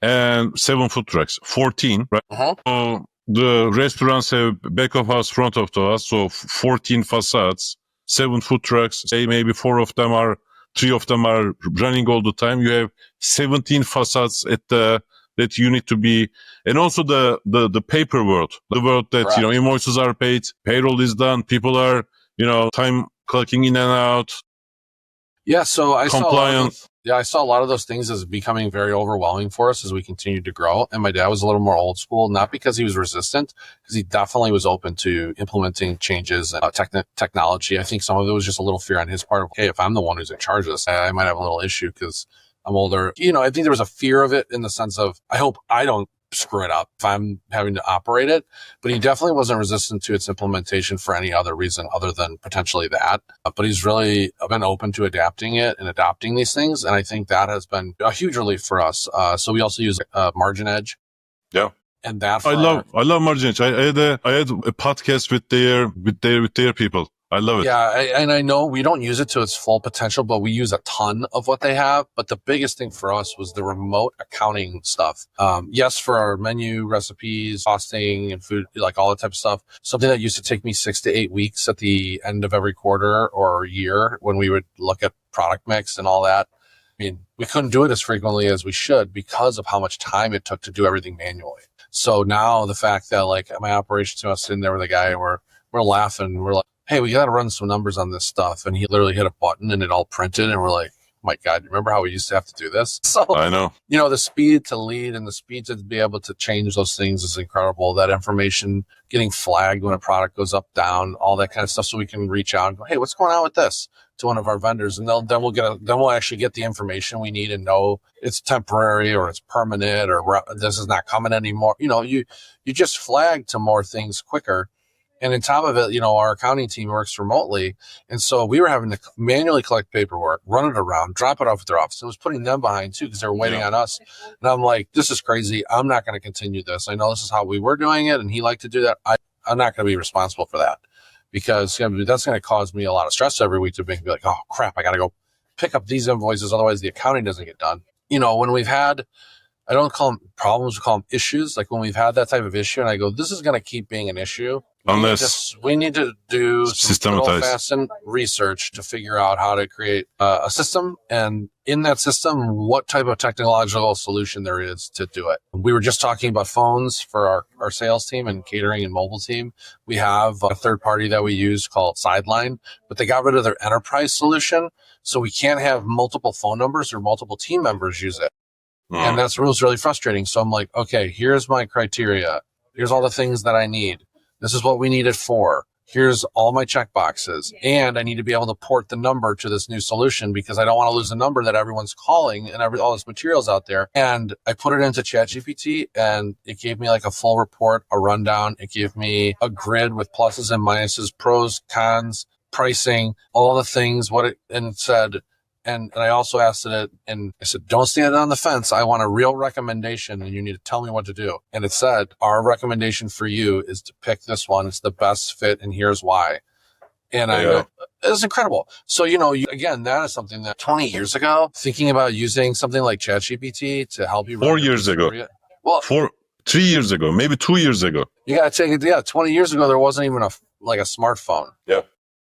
and 7 food trucks, 14, right? Uh-huh. So the restaurants have back of house, front of the house. So 14 facades, 7 food trucks, say maybe 3 of them are running all the time. You have 17 facades that you need to be, and also the paper world, the world that, right. Invoices are paid, payroll is done, people are, time clocking in and out. Yeah. So I compliant. I saw a lot of those things as becoming very overwhelming for us as we continued to grow. And my dad was a little more old school, not because he was resistant, because he definitely was open to implementing changes and technology. I think some of it was just a little fear on his part of, hey, if I'm the one who's in charge of this, I might have a little issue because I'm older. I think there was a fear of it in the sense of, I hope I don't screw it up if I'm having to operate it. But he definitely wasn't resistant to its implementation for any other reason other than potentially that. But he's really been open to adapting it and adopting these things. And I think that has been a huge relief for us. So we also use MarginEdge. Yeah. And that I love MarginEdge. I had a podcast with their people. I love it. Yeah, and I know we don't use it to its full potential, but we use a ton of what they have. But the biggest thing for us was the remote accounting stuff. Yes, for our menu, recipes, costing, and food, like all that type of stuff. Something that used to take me 6 to 8 weeks at the end of every quarter or year when we would look at product mix and all that. I mean, we couldn't do it as frequently as we should because of how much time it took to do everything manually. So now the fact that like my operations team was sitting there with a guy and we're laughing, we're like, hey, we got to run some numbers on this stuff. And he literally hit a button and it all printed. And we're like, oh my God, remember how we used to have to do this? So I know, the speed to lead and the speed to be able to change those things is incredible. That information getting flagged when a product goes up, down, all that kind of stuff. So we can reach out and go, hey, what's going on with this to one of our vendors? And then we'll actually get the information we need and know it's temporary or it's permanent or this is not coming anymore. You just flag to more things quicker. And on top of it, our accounting team works remotely. And so we were having to manually collect paperwork, run it around, drop it off at their office. It was putting them behind too, because they were waiting on us. And I'm like, this is crazy. I'm not going to continue this. I know this is how we were doing it and he liked to do that. I'm not going to be responsible for that because that's going to cause me a lot of stress every week to be like, oh crap, I got to go pick up these invoices. Otherwise the accounting doesn't get done. When we've had, I don't call them problems, we call them issues. Like when we've had that type of issue and I go, this is going to keep being an issue. Unless we need to do some systematized research to figure out how to create a system. And in that system, what type of technological solution there is to do it. We were just talking about phones for our sales team and catering and mobile team. We have a third party that we use called Sideline, but they got rid of their enterprise solution. So we can't have multiple phone numbers or multiple team members use it. And that was really frustrating. So I'm like, okay, here's my criteria. Here's all the things that I need. This is what we need it for. Here's all my check boxes. And I need to be able to port the number to this new solution because I don't want to lose the number that everyone's calling and all this materials out there. And I put it into ChatGPT and it gave me like a full report, a rundown. It gave me a grid with pluses and minuses, pros, cons, pricing, all the things, and it said, and I also asked it, and I said, don't stand on the fence. I want a real recommendation and you need to tell me what to do. And it said, our recommendation for you is to pick this one. It's the best fit and here's why. And I go, it's incredible. So, again, that is something that 20 years ago, thinking about using something like ChatGPT to help you. 4 years ago. Well, 3 years ago, maybe 2 years ago. You got to take it. Yeah. 20 years ago, there wasn't even a smartphone. Yeah.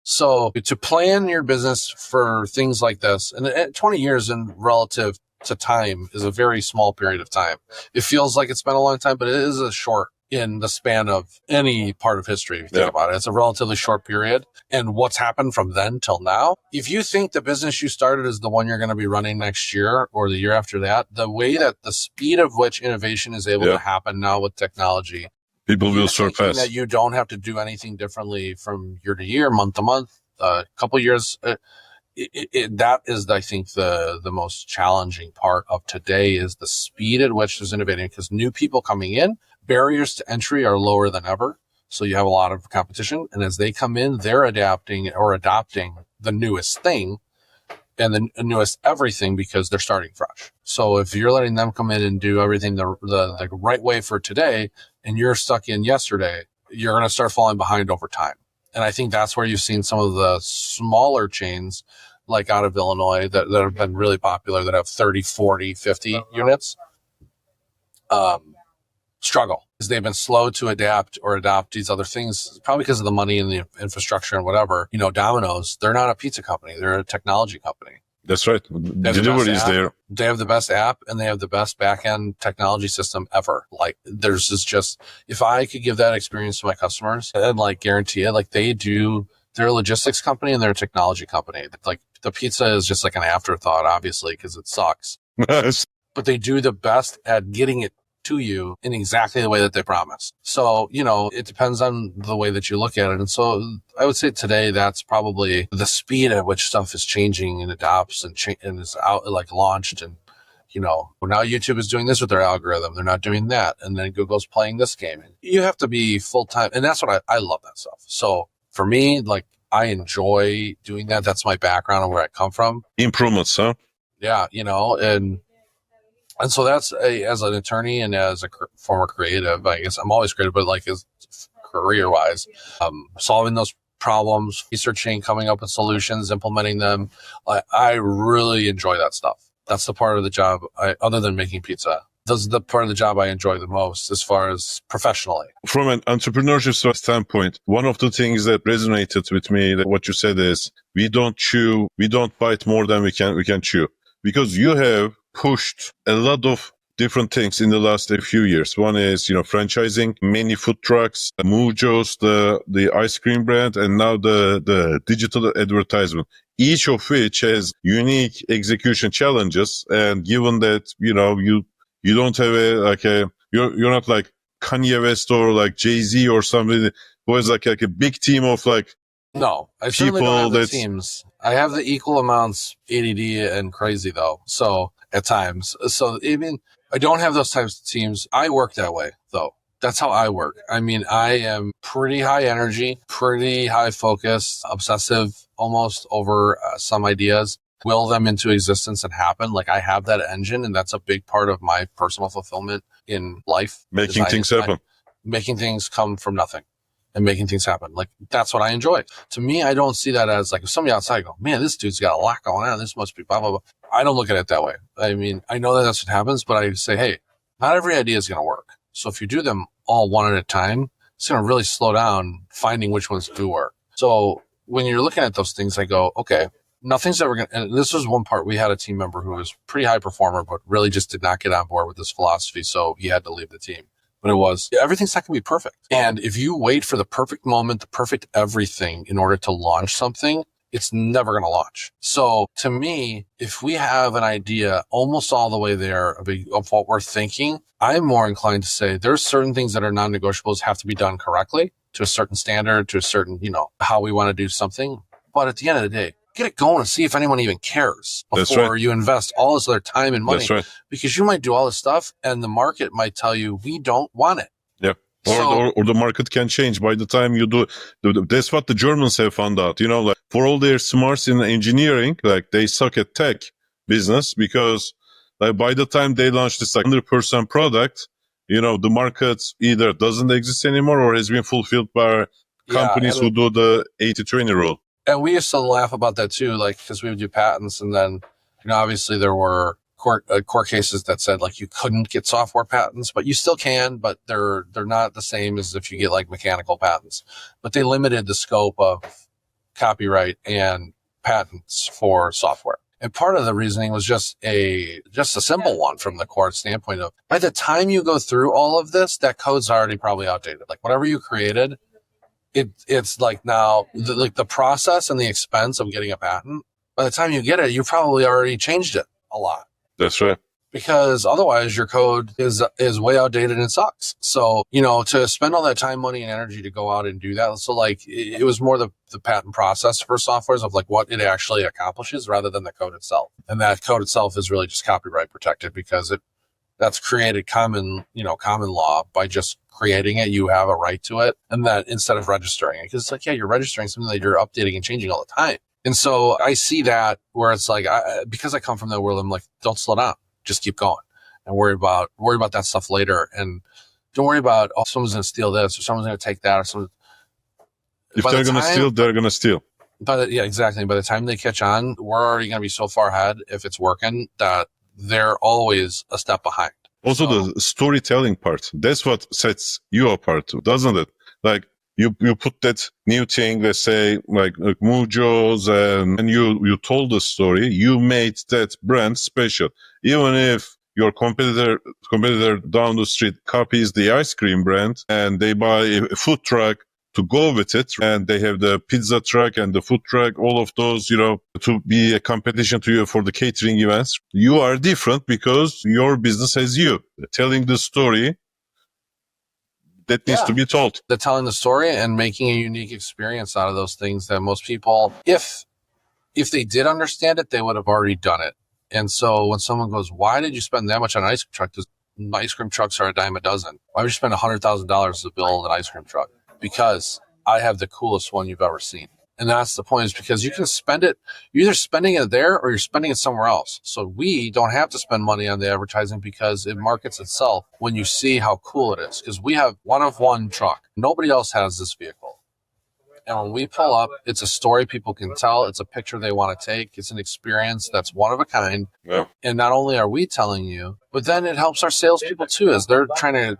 So to plan your business for things like this, and 20 years in relative to time is a very small period of time. It feels like it's been a long time, but it is a short in the span of any part of history. If you think about it, it's a relatively short period. And what's happened from then till now, if you think the business you started is the one you're going to be running next year or the year after that, the way that the speed of which innovation is able to happen now with technology, people will surpass. That you don't have to do anything differently from year to year, month to month, couple years. That is, I think, the most challenging part of today is the speed at which there's innovating because new people coming in, barriers to entry are lower than ever. So you have a lot of competition. And as they come in, they're adapting or adopting the newest thing and the newest everything because they're starting fresh. So if you're letting them come in and do everything the right way for today and you're stuck in yesterday, you're going to start falling behind over time. And I think that's where you've seen some of the smaller chains like out of Illinois that have been really popular that have 30, 40, 50 units struggle because they've been slow to adapt or adopt these other things, probably because of the money and the infrastructure and whatever. Domino's, they're not a pizza company. They're a technology company. That's right. Delivery is there. They have the best app and they have the best back-end technology system ever. Like there's just, if I could give that experience to my customers and guarantee it, they're a logistics company and they're a technology company. Like the pizza is just like an afterthought, obviously, because it sucks. But they do the best at getting it to you in exactly the way that they promised. So, it depends on the way that you look at it. And so I would say today, that's probably the speed at which stuff is changing and adopts and is out, launched. And, now YouTube is doing this with their algorithm. They're not doing that. And then Google's playing this game. You have to be full time. And that's what I love that stuff. So for me, I enjoy doing that. That's my background and where I come from. Improvements, huh? Yeah. And so that's as an attorney and as a former creative, I guess I'm always creative, but as career wise, solving those problems, researching, coming up with solutions, implementing them. I really enjoy that stuff. That's the part of the job other than making pizza. This is the part of the job I enjoy the most as far as professionally. From an entrepreneurship standpoint, one of the things that resonated with me, that what you said is, we don't bite more than we can chew. Because you have pushed a lot of different things in the last few years. One is, franchising many food trucks, Moo Joe's, the ice cream brand, and now the digital advertisement, each of which has unique execution challenges. And given that, you don't have you're not like Kanye West or like Jay-Z or somebody who has like a big team of no, I certainly don't have the teams. I have the equal amounts ADD and crazy though. So at times, I don't have those types of teams. I work that way though. That's how I work. I am pretty high energy, pretty high focus, obsessive almost over some ideas, will them into existence and happen. I have that engine and that's a big part of my personal fulfillment in life. Making things happen. Making things come from nothing. And making things happen. That's what I enjoy. To me, I don't see that as if somebody outside go, man, this dude's got a lot going on. This must be blah, blah, blah. I don't look at it that way. I know that that's what happens, but I say, hey, not every idea is going to work. So if you do them all one at a time, it's going to really slow down finding which ones do work. So when you're looking at those things, I go, okay, nothing's ever going to, and this was one part. We had a team member who was pretty high performer, but really just did not get on board with this philosophy. So he had to leave the team. But it was, everything's not going to be perfect. And if you wait for the perfect moment, the perfect everything in order to launch something, it's never going to launch. So to me, if we have an idea almost all the way there of what we're thinking, I'm more inclined to say there's certain things that are non-negotiables have to be done correctly to a certain standard, to a certain, how we want to do something. But at the end of the day, get it going and see if anyone even cares before you invest all this other time and money. That's right. Because you might do all this stuff and the market might tell you, we don't want it. Yeah. Or the market can change by the time you do. That's what the Germans have found out. Like for all their smarts in engineering, like they suck at tech business because like by the time they launch this like 100% product, the market either doesn't exist anymore or has been fulfilled by companies who do the 80-20 rule. And we used to laugh about that too, like, because we would do patents and then, obviously there were court cases that said like you couldn't get software patents, but you still can, but they're not the same as if you get like mechanical patents. But they limited the scope of copyright and patents for software. And part of the reasoning was just a simple one from the court standpoint of by the time you go through all of this, that code's already probably outdated. Like whatever you created, it's like now the process and the expense of getting a patent. By the time you get it, you probably already changed it a lot. That's right. Because otherwise your code is way outdated and sucks. So, to spend all that time, money, and energy to go out and do that. So like it was more the patent process for softwares of like what it actually accomplishes rather than the code itself. And that code itself is really just copyright protected because that's created common law by just creating it. You have a right to it. And that instead of registering it, because it's like, yeah, you're registering something that you're updating and changing all the time. And so I see that where it's like, because I come from that world, I'm like, don't slow down. Just keep going and worry about that stuff later. And don't worry about, someone's going to steal this or someone's going to take that or something. If they're going to steal, they're going to steal. Yeah, exactly. By the time they catch on, we're already going to be so far ahead if it's working that they're always a step behind. Also, the storytelling part, that's what sets you apart, doesn't it? Like you put that new thing, let's say like Moo Joe's and you told the story, you made that brand special. Even if your competitor down the street copies the ice cream brand and they buy a food truck to go with it, and they have the pizza truck and the food truck, all of those, to be a competition to you for the catering events. You are different because your business has you telling the story that needs to be told. They're telling the story and making a unique experience out of those things that most people, if they did understand it, they would have already done it. And so when someone goes, why did you spend that much on an ice cream truck? Because ice cream trucks are a dime a dozen. Why would you spend $100,000 to build an ice cream truck? Because I have the coolest one you've ever seen. And that's the point, is because you can spend it, you're either spending it there or you're spending it somewhere else. So we don't have to spend money on the advertising because it markets itself when you see how cool it is. Because we have one of one truck. Nobody else has this vehicle. And when we pull up, it's a story people can tell. It's a picture they want to take. It's an experience that's one of a kind. Yeah. And not only are we telling you, but then it helps our salespeople too, as they're trying to,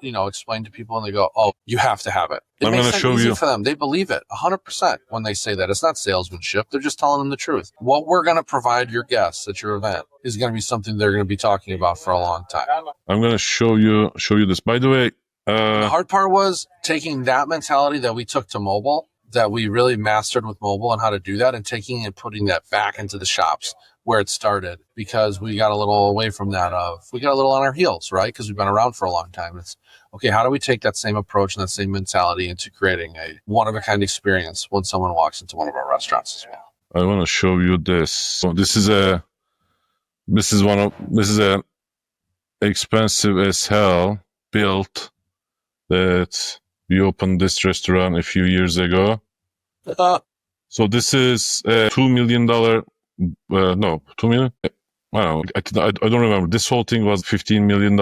explain to people and they go, oh, you have to have it. It makes it easy for them. They believe it 100% when they say that. It's not salesmanship. They're just telling them the truth. What we're going to provide your guests at your event is going to be something they're going to be talking about for a long time. I'm going to show you this. By the way, the hard part was taking that mentality that we took to mobile, that we really mastered with mobile and how to do that, and taking and putting that back into the shops where it started, because we got a little away from that we got a little on our heels, right? Because we've been around for a long time. It's okay. How do we take that same approach and that same mentality into creating a one of a kind experience when someone walks into one of our restaurants as well? I want to show you this. So this is a expensive as hell build that we opened this restaurant a few years ago. So this is a $2 million. No, 2 million. I don't remember. This whole thing was $15 million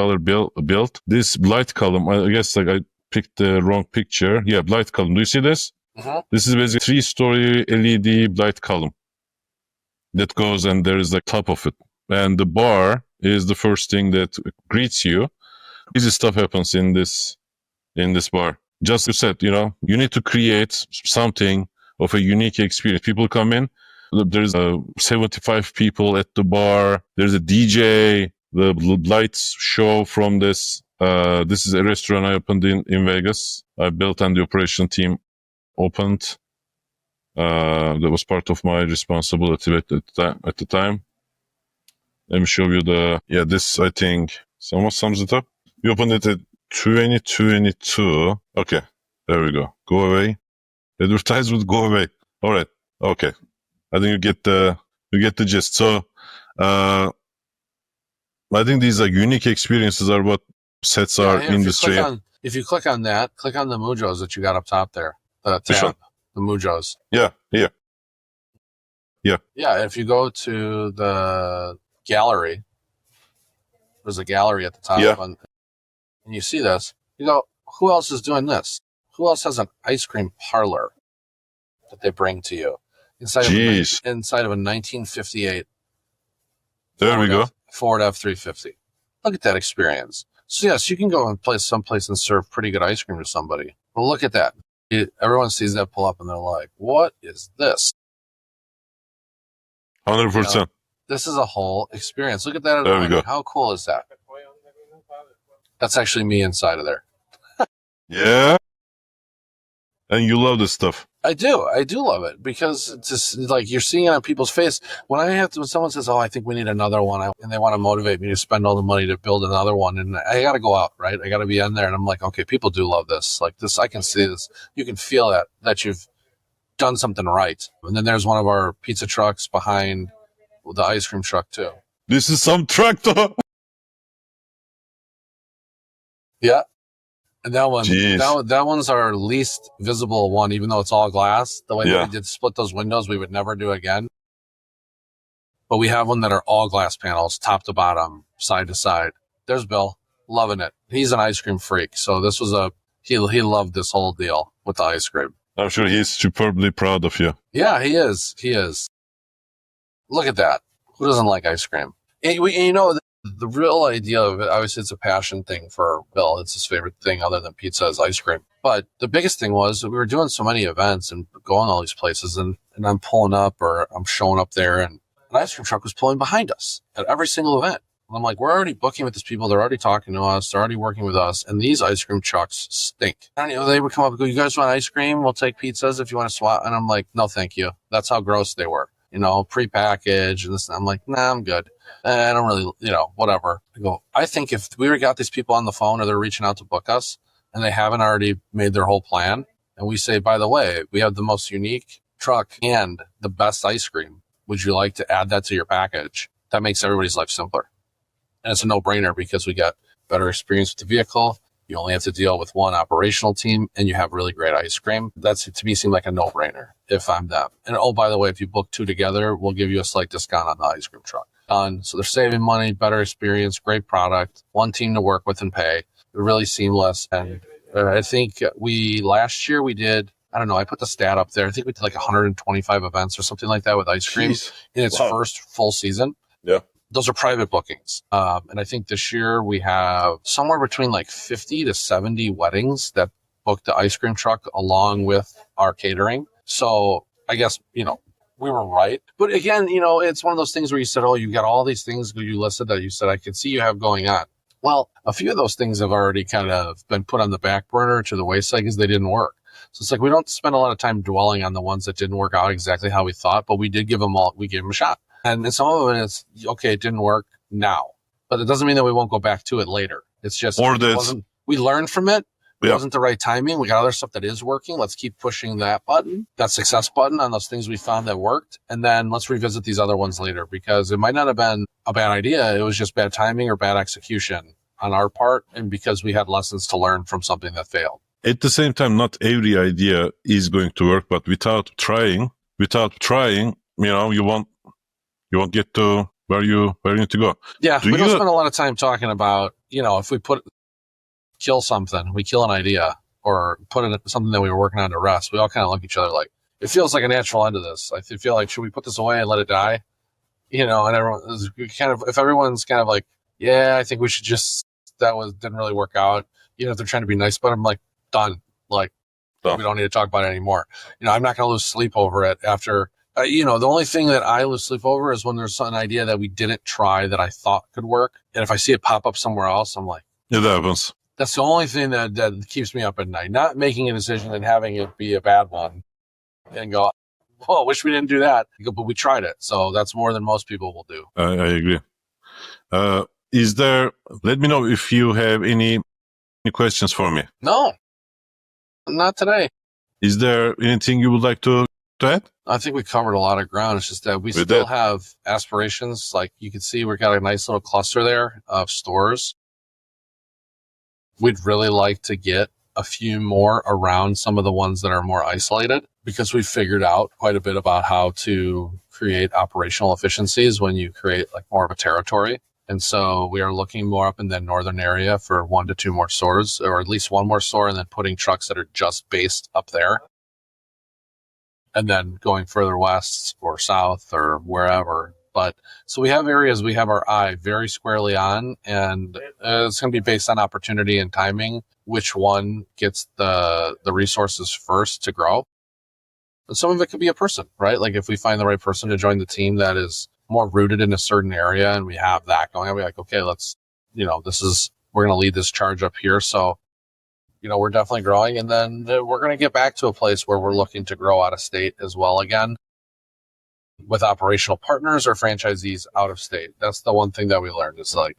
built. This light column, I guess I picked the wrong picture. Yeah, light column. Do you see this? Uh-huh. This is basically 3-story LED light column that goes, and there is top of it. And the bar is the first thing that greets you. Easy stuff happens in this bar. Just you said, you need to create something of a unique experience. People come in. There's 75 people at the bar. There's a DJ. The lights show from this. This is a restaurant I opened in Vegas. I built and the operation team opened. That was part of my responsibility at the time. Let me show you this I think somewhat sums it up. We opened it at 2022. Okay. There we go. Go away. Advertisement, go away. All right. Okay. I think you get the gist. So, I think these like unique experiences are what sets our industry. If you click on that, click on the Moo Joes that you got up top there. The tab, the Moo Joes. Yeah. Yeah. Yeah. Yeah. If you go to the gallery, there's a gallery at the top. Yeah. And you see this, you go, who else is doing this? Who else has an ice cream parlor that they bring to you inside of a 1958 Ford F-350? Look at that experience. So yes, you can go and play someplace and serve pretty good ice cream to somebody. But look at that. Everyone sees that pull up and they're like, what is this? 100%. This is a whole experience. Look at that. There we go. How cool is that? That's actually me inside of there. Yeah. And you love this stuff. I do love it because it's just like you're seeing it on people's face. When someone says, "Oh, I think we need another one," and they want to motivate me to spend all the money to build another one, and I got to go out, right? I got to be in there, and I'm like, okay, people do love this. Like this, I can see this. You can feel that you've done something right. And then there's one of our pizza trucks behind the ice cream truck too. This is some tractor. Yeah. And that one's our least visible one, even though it's all glass. The way that we did split those windows, we would never do again. But we have one that are all glass panels, top to bottom, side to side. There's Bill, loving it. He's an ice cream freak. So this was he loved this whole deal with the ice cream. I'm sure he's superbly proud of you. Yeah, he is. Look at that. Who doesn't like ice cream? And the real idea of it, obviously it's a passion thing for Bill. It's his favorite thing other than pizza is ice cream. But the biggest thing was that we were doing so many events and going all these places and I'm pulling up or I'm showing up there and an ice cream truck was pulling behind us at every single event. And I'm like, we're already booking with these people. They're already talking to us. They're already working with us. And these ice cream trucks stink. And they would come up and go, you guys want ice cream? We'll take pizzas if you want to swap. And I'm like, no, thank you. That's how gross they were. Prepackaged and this. And I'm like, nah, I'm good. I don't really, whatever. I go, I think if we got these people on the phone or they're reaching out to book us and they haven't already made their whole plan, and we say, by the way, we have the most unique truck and the best ice cream. Would you like to add that to your package? That makes everybody's life simpler. And it's a no-brainer because we got better experience with the vehicle. You only have to deal with one operational team and you have really great ice cream. That's, to me, seemed like a no-brainer if I'm them. And oh, by the way, if you book two together, we'll give you a slight discount on the ice cream truck. So they're saving money, better experience, great product, one team to work with and pay. They're really seamless. And I think last year we did, I don't know, I put the stat up there. I think we did like 125 events or something like that with ice cream in its first full season. Yeah. Those are private bookings. And I think this year we have somewhere between like 50 to 70 weddings that booked the ice cream truck along with our catering. So I guess, we were right. But again, it's one of those things where you said, oh, you got all these things you listed that you said I could see you have going on. Well, a few of those things have already kind of been put on the back burner to the wayside because they didn't work. So it's like we don't spend a lot of time dwelling on the ones that didn't work out exactly how we thought, but we did give them a shot. And some of it is, okay, it didn't work now, but it doesn't mean that we won't go back to it later. It's just, we learned from it. It wasn't the right timing. We got other stuff that is working. Let's keep pushing that button, that success button on those things we found that worked. And then let's revisit these other ones later because it might not have been a bad idea. It was just bad timing or bad execution on our part. And because we had lessons to learn from something that failed. At the same time, not every idea is going to work, but without trying, you won't get to where you need to go. Yeah. We don't spend a lot of time talking about, if we kill something, we kill an idea or put it something that we were working on to rest. We all kind of look at each other like, it feels like a natural end to this. I feel like, should we put this away and let it die? And everyone is kind of, if everyone's kind of like, yeah, I think we should didn't really work out. If they're trying to be nice, but I'm like, done. Like, we don't need to talk about it anymore. I'm not going to lose sleep over it after, the only thing that I lose sleep over is when there's an idea that we didn't try that I thought could work. And if I see it pop up somewhere else, I'm like, it happens. That's the only thing that keeps me up at night. Not making a decision and having it be a bad one and go, oh, wish we didn't do that. But we tried it. So that's more than most people will do. I agree. Let me know if you have any questions for me. No. Not today. Is there anything you would like to add? I think we covered a lot of ground. It's just that we still have aspirations. Like you can see, we've got a nice little cluster there of stores. We'd really like to get a few more around some of the ones that are more isolated, because we've figured out quite a bit about how to create operational efficiencies when you create like more of a territory. And so we are looking more up in the northern area for 1 to 2 more stores, or at least one more store, and then putting trucks that are just based up there. And then going further west or south or wherever. But so we have areas we have our eye very squarely on, and it's going to be based on opportunity and timing, which one gets the resources first to grow. And some of it could be a person, right? Like if we find the right person to join the team that is more rooted in a certain area and we have that going, I'll be like, okay, let's, we're going to lead this charge up here. So, we're definitely growing. And then we're going to get back to a place where we're looking to grow out of state as well again, with operational partners or franchisees out of state. That's the one thing that we learned. It's like,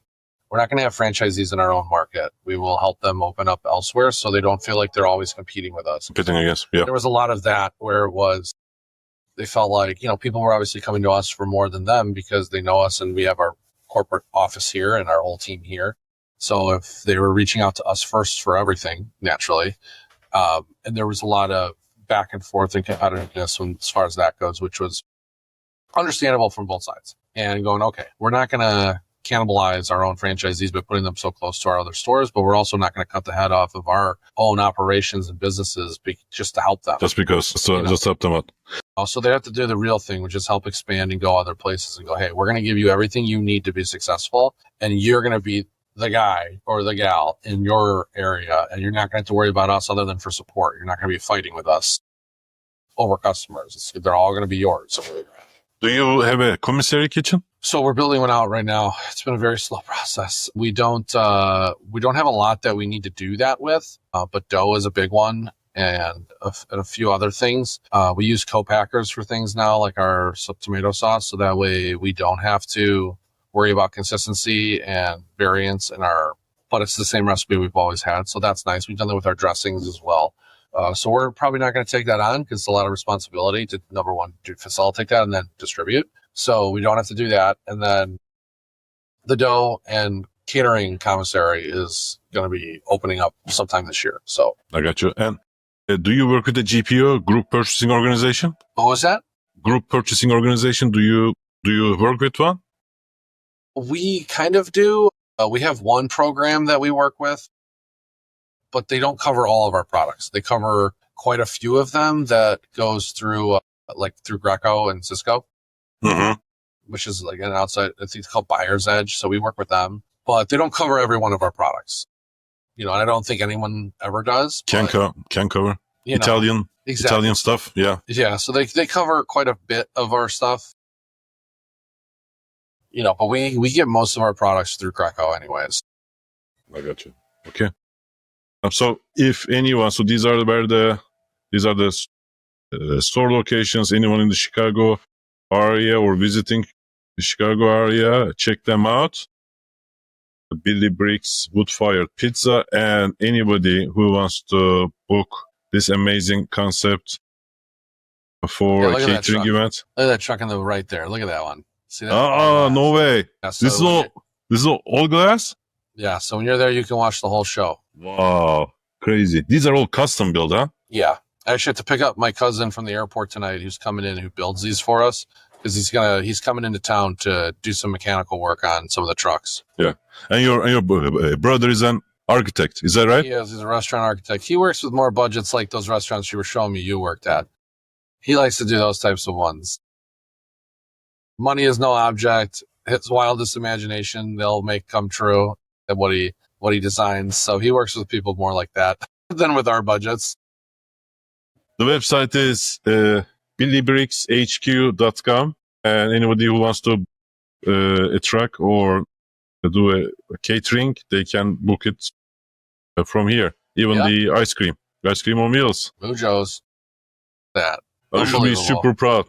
we're not going to have franchisees in our own market. We will help them open up elsewhere so they don't feel like they're always competing with us. Competing, I guess. Yeah. There was a lot of that where it was, they felt like, people were obviously coming to us for more than them because they know us and we have our corporate office here and our whole team here. So if they were reaching out to us first for everything, naturally, and there was a lot of back and forth and competitiveness as far as that goes, which was understandable from both sides. And going, okay, we're not going to cannibalize our own franchisees by putting them so close to our other stores, but we're also not going to cut the head off of our own operations and businesses just to help them. Just because, just help them out. Also, they have to do the real thing, which is help expand and go other places and go, hey, we're going to give you everything you need to be successful, and you're going to be the guy or the gal in your area, and you're not going to have to worry about us other than for support. You're not going to be fighting with us over customers. They're all going to be yours. Do you have a commissary kitchen? So we're building one out right now. It's been a very slow process. We don't have a lot that we need to do that with, but dough is a big one, and a few other things. We use co-packers for things now, like our tomato sauce, so that way we don't have to worry about consistency and variance but it's the same recipe we've always had. So that's nice. We've done that with our dressings as well. So we're probably not going to take that on because it's a lot of responsibility to, number one, to facilitate that and then distribute. So we don't have to do that. And then the dough and catering commissary is going to be opening up sometime this year. So I got you. And do you work with a GPO, group purchasing organization? What was that? Group purchasing organization. Do you work with one? We kind of do. We have one program that we work with, but they don't cover all of our products. They cover quite a few of them that goes through, through Greco and Cisco, which is like an outside, it's called Buyer's Edge. So we work with them, but they don't cover every one of our products. And I don't think anyone ever does. Can cover Italian stuff. Yeah. Yeah. So they cover quite a bit of our stuff. But we get most of our products through Greco anyways. I got you. Okay. So if anyone, so these are the store locations. Anyone in the Chicago area or visiting the Chicago area, check them out. Billy Bricks Wood-Fired Pizza, and anybody who wants to book this amazing concept for a catering event. Look at that truck on the right there. Look at that one. See that? Oh, no way. Yeah, so this is all glass? Yeah, so when you're there, you can watch the whole show. Wow, crazy. These are all custom built, huh? Yeah. I actually have to pick up my cousin from the airport tonight who's coming in, who builds these for us, because he's coming into town to do some mechanical work on some of the trucks. Yeah. And your brother is an architect, is that right? He is. He's a restaurant architect. He works with more budgets like those restaurants you were showing me you worked at. He likes to do those types of ones. Money is no object. His wildest imagination, they'll make come true at what he designs. So he works with people more like that than with our budgets. The website is billybrickshq.com, and anybody who wants to a truck or do a catering, they can book it from here. Even the ice cream on wheels. Moo Joe's. That. You should be super proud.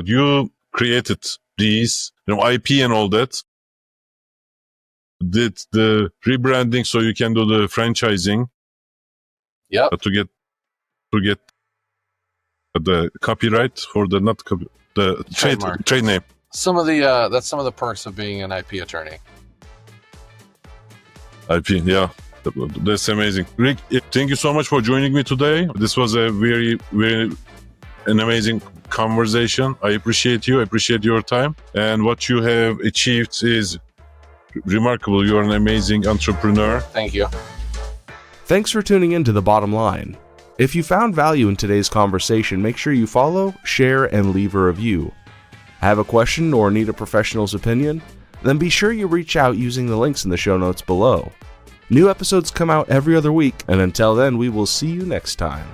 You created these, IP and all that. Did the rebranding so you can do the franchising. Yep. To get to get the copyright for the the Trademark. trade name. Some of the that's some of the perks of being an IP attorney. IP, yeah. That's amazing. Rick, thank you so much for joining me today. This was a very an amazing conversation. I appreciate you. I appreciate your time. And what you have achieved is remarkable. You're an amazing entrepreneur. Thank you. Thanks for tuning in to The Bottom Line. If you found value in today's conversation, make sure you follow, share, and leave a review. Have a question or need a professional's opinion? Then be sure you reach out using the links in the show notes below. New episodes come out every other week, and until then, we will see you next time.